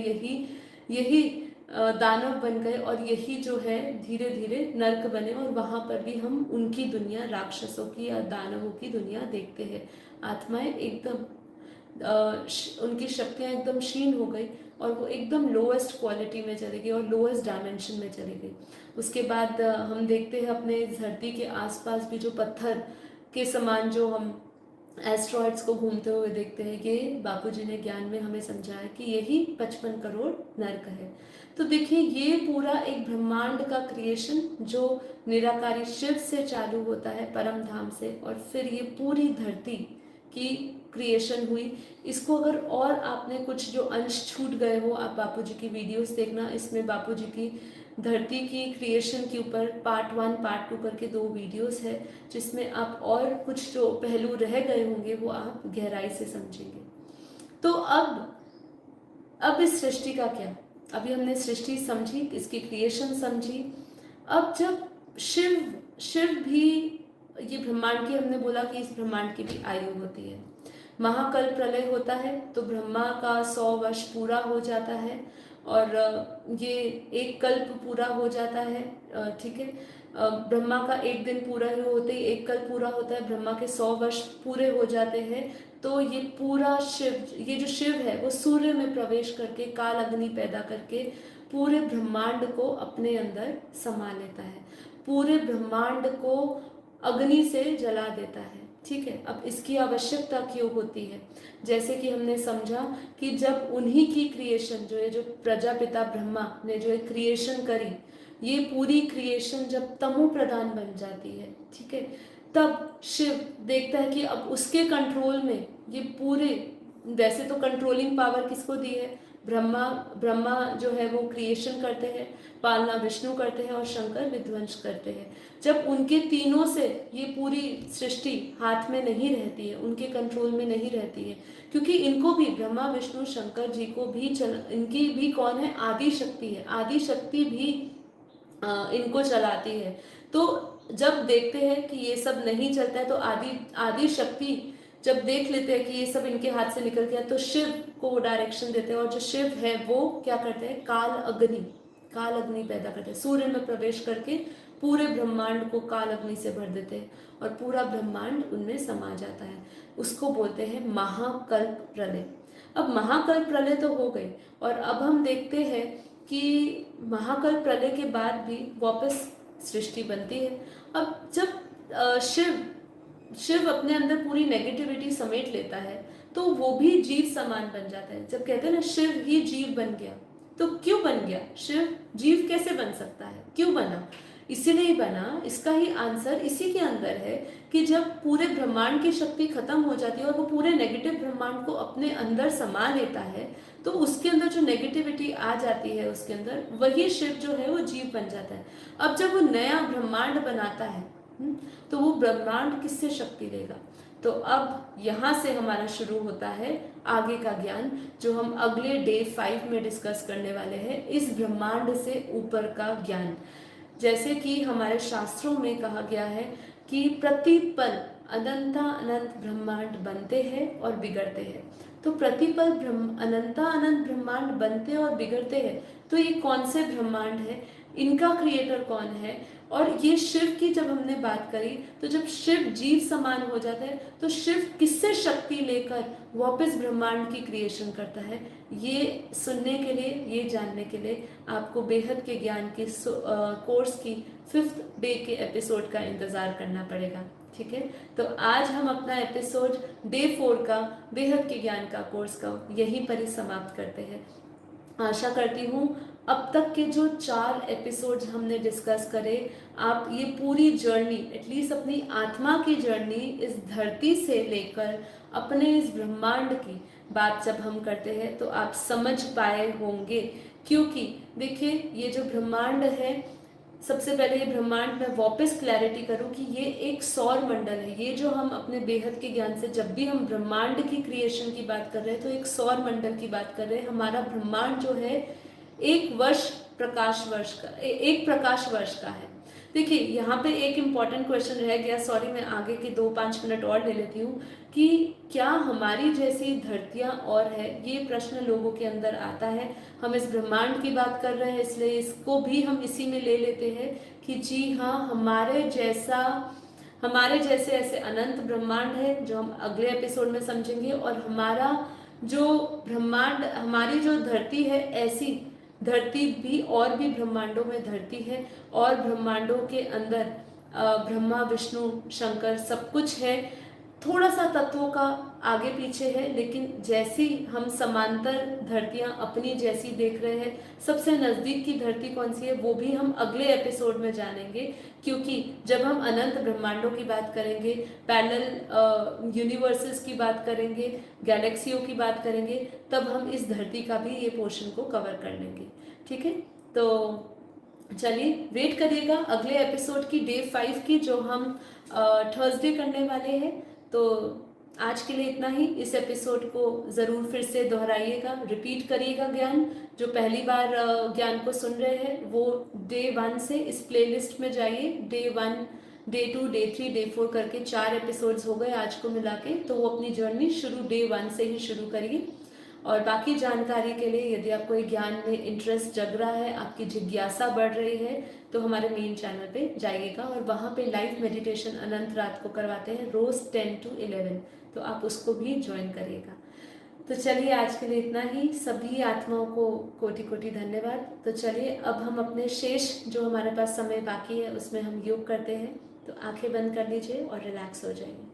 Speaker 1: यही दानव बन गए, और यही जो है धीरे धीरे नर्क बने, और वहां पर भी हम उनकी दुनिया, राक्षसों की या दानवों की दुनिया देखते हैं। आत्माएं एकदम उनकी शक्तियां एकदम क्षीण हो गई, और वो एकदम लोएस्ट क्वालिटी में चली गई और लोएस्ट डायमेंशन में चली गई। उसके बाद हम देखते हैं अपने धरती के आसपास भी जो पत्थर के समान जो हम एस्ट्रॉइड्स को घूमते हुए देखते हैं, ये बापूजी ने ज्ञान में हमें समझाया कि यही 55 करोड़ नर्क है। तो देखिए, ये पूरा एक ब्रह्मांड का क्रिएशन जो निराकारी शिव से चालू होता है, परम धाम से, और फिर ये पूरी धरती की क्रिएशन हुई। इसको अगर और आपने कुछ जो अंश छूट गए हो, आप बापूजी की वीडियोस देखना, इसमें बापूजी की धरती की क्रिएशन के ऊपर पार्ट 1 पार्ट 2 करके 2 वीडियोस है, जिसमें आप और कुछ जो पहलू रह गए होंगे वो आप गहराई से समझेंगे। तो अब इस सृष्टि का क्या? अभी हमने सृष्टि समझी, इसकी क्रिएशन समझी। अब जब शिव भी, ये ब्रह्मांड की, हमने बोला कि इस ब्रह्मांड की भी आयु होती है। महाकल्प प्रलय होता है तो ब्रह्मा का 100 वर्ष पूरा हो जाता है, और ये एक कल्प पूरा हो जाता है, ठीक है। ब्रह्मा का एक दिन पूरा होते ही एक कल्प पूरा होता है, ब्रह्मा के 100 वर्ष पूरे हो जाते हैं। तो ये पूरा ये जो शिव है वो सूर्य में प्रवेश करके काल अग्नि पैदा करके पूरे ब्रह्मांड को अपने अंदर समा लेता है, पूरे ब्रह्मांड को अग्नि से जला देता है, ठीक है। अब इसकी आवश्यकता क्यों होती है? जैसे कि हमने समझा कि जब उन्हीं की क्रिएशन, जो ये जो प्रजापिता ब्रह्मा ने जो एक क्रिएशन करी, ये पूरी क्रिएशन जब तमो प्रधान बन जाती है, ठीक है, तब शिव देखता है कि अब उसके कंट्रोल में ये पूरे, वैसे तो कंट्रोलिंग पावर किसको दी है? ब्रह्मा जो है वो क्रिएशन करते हैं, पालना विष्णु करते हैं, और शंकर विध्वंस करते हैं। जब उनके तीनों से ये पूरी सृष्टि हाथ में नहीं रहती है, उनके कंट्रोल में नहीं रहती है, क्योंकि इनको भी, ब्रह्मा विष्णु शंकर जी को भी इनकी भी कौन है? आदि शक्ति है। आदि शक्ति भी इनको चलाती है। तो जब देखते हैं कि ये सब नहीं चलता है, तो आदि शक्ति जब देख लेते हैं कि ये सब इनके हाथ से निकल गया, तो शिव को वो डायरेक्शन देते हैं, और जो शिव है वो क्या करते हैं? काल अग्नि पैदा करते हैं, सूर्य में प्रवेश करके पूरे ब्रह्मांड को काल अग्नि से भर देते हैं, और पूरा ब्रह्मांड उनमें समा जाता है। उसको बोलते हैं महाकल्प प्रलय। अब महाकल्प प्रलय तो हो गई, और अब हम देखते हैं कि महाकल्प प्रलय के बाद भी वापस सृष्टि बनती है। अब जब शिव अपने अंदर पूरी नेगेटिविटी समेट लेता है, तो वो भी जीव समान बन जाता है। जब कहते हैं ना शिव ही जीव बन गया, तो क्यों बन गया? शिव जीव कैसे बन सकता है? क्यों बना? इसीलिए ही बना। इसका ही आंसर इसी के अंदर है कि जब पूरे ब्रह्मांड की शक्ति खत्म हो जाती है और वो पूरे नेगेटिव ब्रह्मांड को अपने अंदर समा लेता है, तो उसके अंदर जो नेगेटिविटी आ जाती है उसके अंदर, वही शिव जो है वो जीव बन जाता है। अब जब वो नया ब्रह्मांड बनाता है, तो वो ब्रह्मांड किससे शक्ति लेगा? तो अब यहाँ से हमारा शुरू होता है आगे का ज्ञान, जो हम अगले डे 5 में डिस्कस करने वाले हैं, इस ब्रह्मांड से ऊपर का ज्ञान। जैसे कि हमारे शास्त्रों में कहा गया है कि प्रतिपल अनंत ब्रह्मांड बनते हैं और बिगड़ते हैं। तो प्रतिपल अनंत ब्रह्मांड बनते और बिगड़ते हैं, तो ये कौन से ब्रह्मांड है? इनका क्रिएटर कौन है? और ये शिव की जब हमने बात करी, तो जब शिव जीव समान हो जाता है, तो शिव किससे शक्ति लेकर वापस ब्रह्मांड की क्रिएशन करता है? ये सुनने के लिए, ये जानने के लिए आपको बेहद के ज्ञान के कोर्स की 5th डे के एपिसोड का इंतजार करना पड़ेगा, ठीक है। तो आज हम अपना एपिसोड डे 4 का बेहद के ज्ञान का कोर्स का यहीं पर ही समाप्त करते हैं। आशा करती हूँ अब तक के जो 4 एपिसोड्स हमने डिस्कस करे, आप ये पूरी जर्नी, एटलीस्ट अपनी आत्मा की जर्नी, इस धरती से लेकर अपने इस ब्रह्मांड की बात जब हम करते हैं तो आप समझ पाए होंगे। क्योंकि देखिए, ये जो ब्रह्मांड है, सबसे पहले ये ब्रह्मांड में वापस क्लैरिटी करूं कि ये एक सौर मंडल है। ये जो हम अपने बेहद के ज्ञान से जब भी हम ब्रह्मांड की क्रिएशन की बात कर रहे हैं, तो एक सौर मंडल की बात कर रहे हैं। हमारा ब्रह्मांड जो है एक प्रकाश वर्ष का है। देखिए यहाँ पे एक इम्पॉर्टेंट क्वेश्चन रह गया, सॉरी मैं आगे के 2-5 मिनट और ले लेती हूँ, कि क्या हमारी जैसी धरतियाँ और है, ये प्रश्न लोगों के अंदर आता है। हम इस ब्रह्मांड की बात कर रहे हैं इसलिए इसको भी हम इसी में ले लेते हैं कि जी हाँ, हमारे जैसे ऐसे अनंत ब्रह्मांड है जो हम अगले एपिसोड में समझेंगे, और हमारा जो ब्रह्मांड, हमारी जो धरती है, ऐसी धरती भी और भी ब्रह्मांडों में धरती है, और ब्रह्मांडों के अंदर ब्रह्मा विष्णु शंकर सब कुछ है। थोड़ा सा तत्वों का आगे पीछे है, लेकिन जैसी हम समांतर धरतियां अपनी जैसी देख रहे हैं, सबसे नजदीक की धरती कौन सी है वो भी हम अगले एपिसोड में जानेंगे। क्योंकि जब हम अनंत ब्रह्मांडों की बात करेंगे, पैरेलल यूनिवर्सेस की बात करेंगे, गैलेक्सियों की बात करेंगे, तब हम इस धरती का भी ये पोर्शन को कवर कर लेंगे। ठीक है, तो चलिए वेट करिएगा अगले एपिसोड की, डे 5 की, जो हम थर्सडे करने वाले हैं। तो आज के लिए इतना ही। इस एपिसोड को ज़रूर फिर से दोहराइएगा, रिपीट करिएगा ज्ञान। जो पहली बार ज्ञान को सुन रहे हैं वो डे 1 से इस प्लेलिस्ट में जाइए। डे 1, डे 2, डे 3, डे 4 करके 4 एपिसोड्स हो गए आज को मिला के। तो वो अपनी जर्नी शुरू डे 1 से ही शुरू करिए। और बाकी जानकारी के लिए, यदि आपको ये ज्ञान में इंटरेस्ट जग रहा है, आपकी जिज्ञासा बढ़ रही है, तो हमारे मेन चैनल पे जाइएगा, और वहाँ पे लाइव मेडिटेशन अनंत रात को करवाते हैं रोज़ 10 to 11, तो आप उसको भी ज्वाइन करिएगा। तो चलिए आज के लिए इतना ही। सभी आत्माओं को कोटि कोटि धन्यवाद। तो चलिए अब हम अपने शेष जो हमारे पास समय बाकी है उसमें हम योग करते हैं। तो आंखें बंद कर लीजिए और रिलैक्स हो जाइए।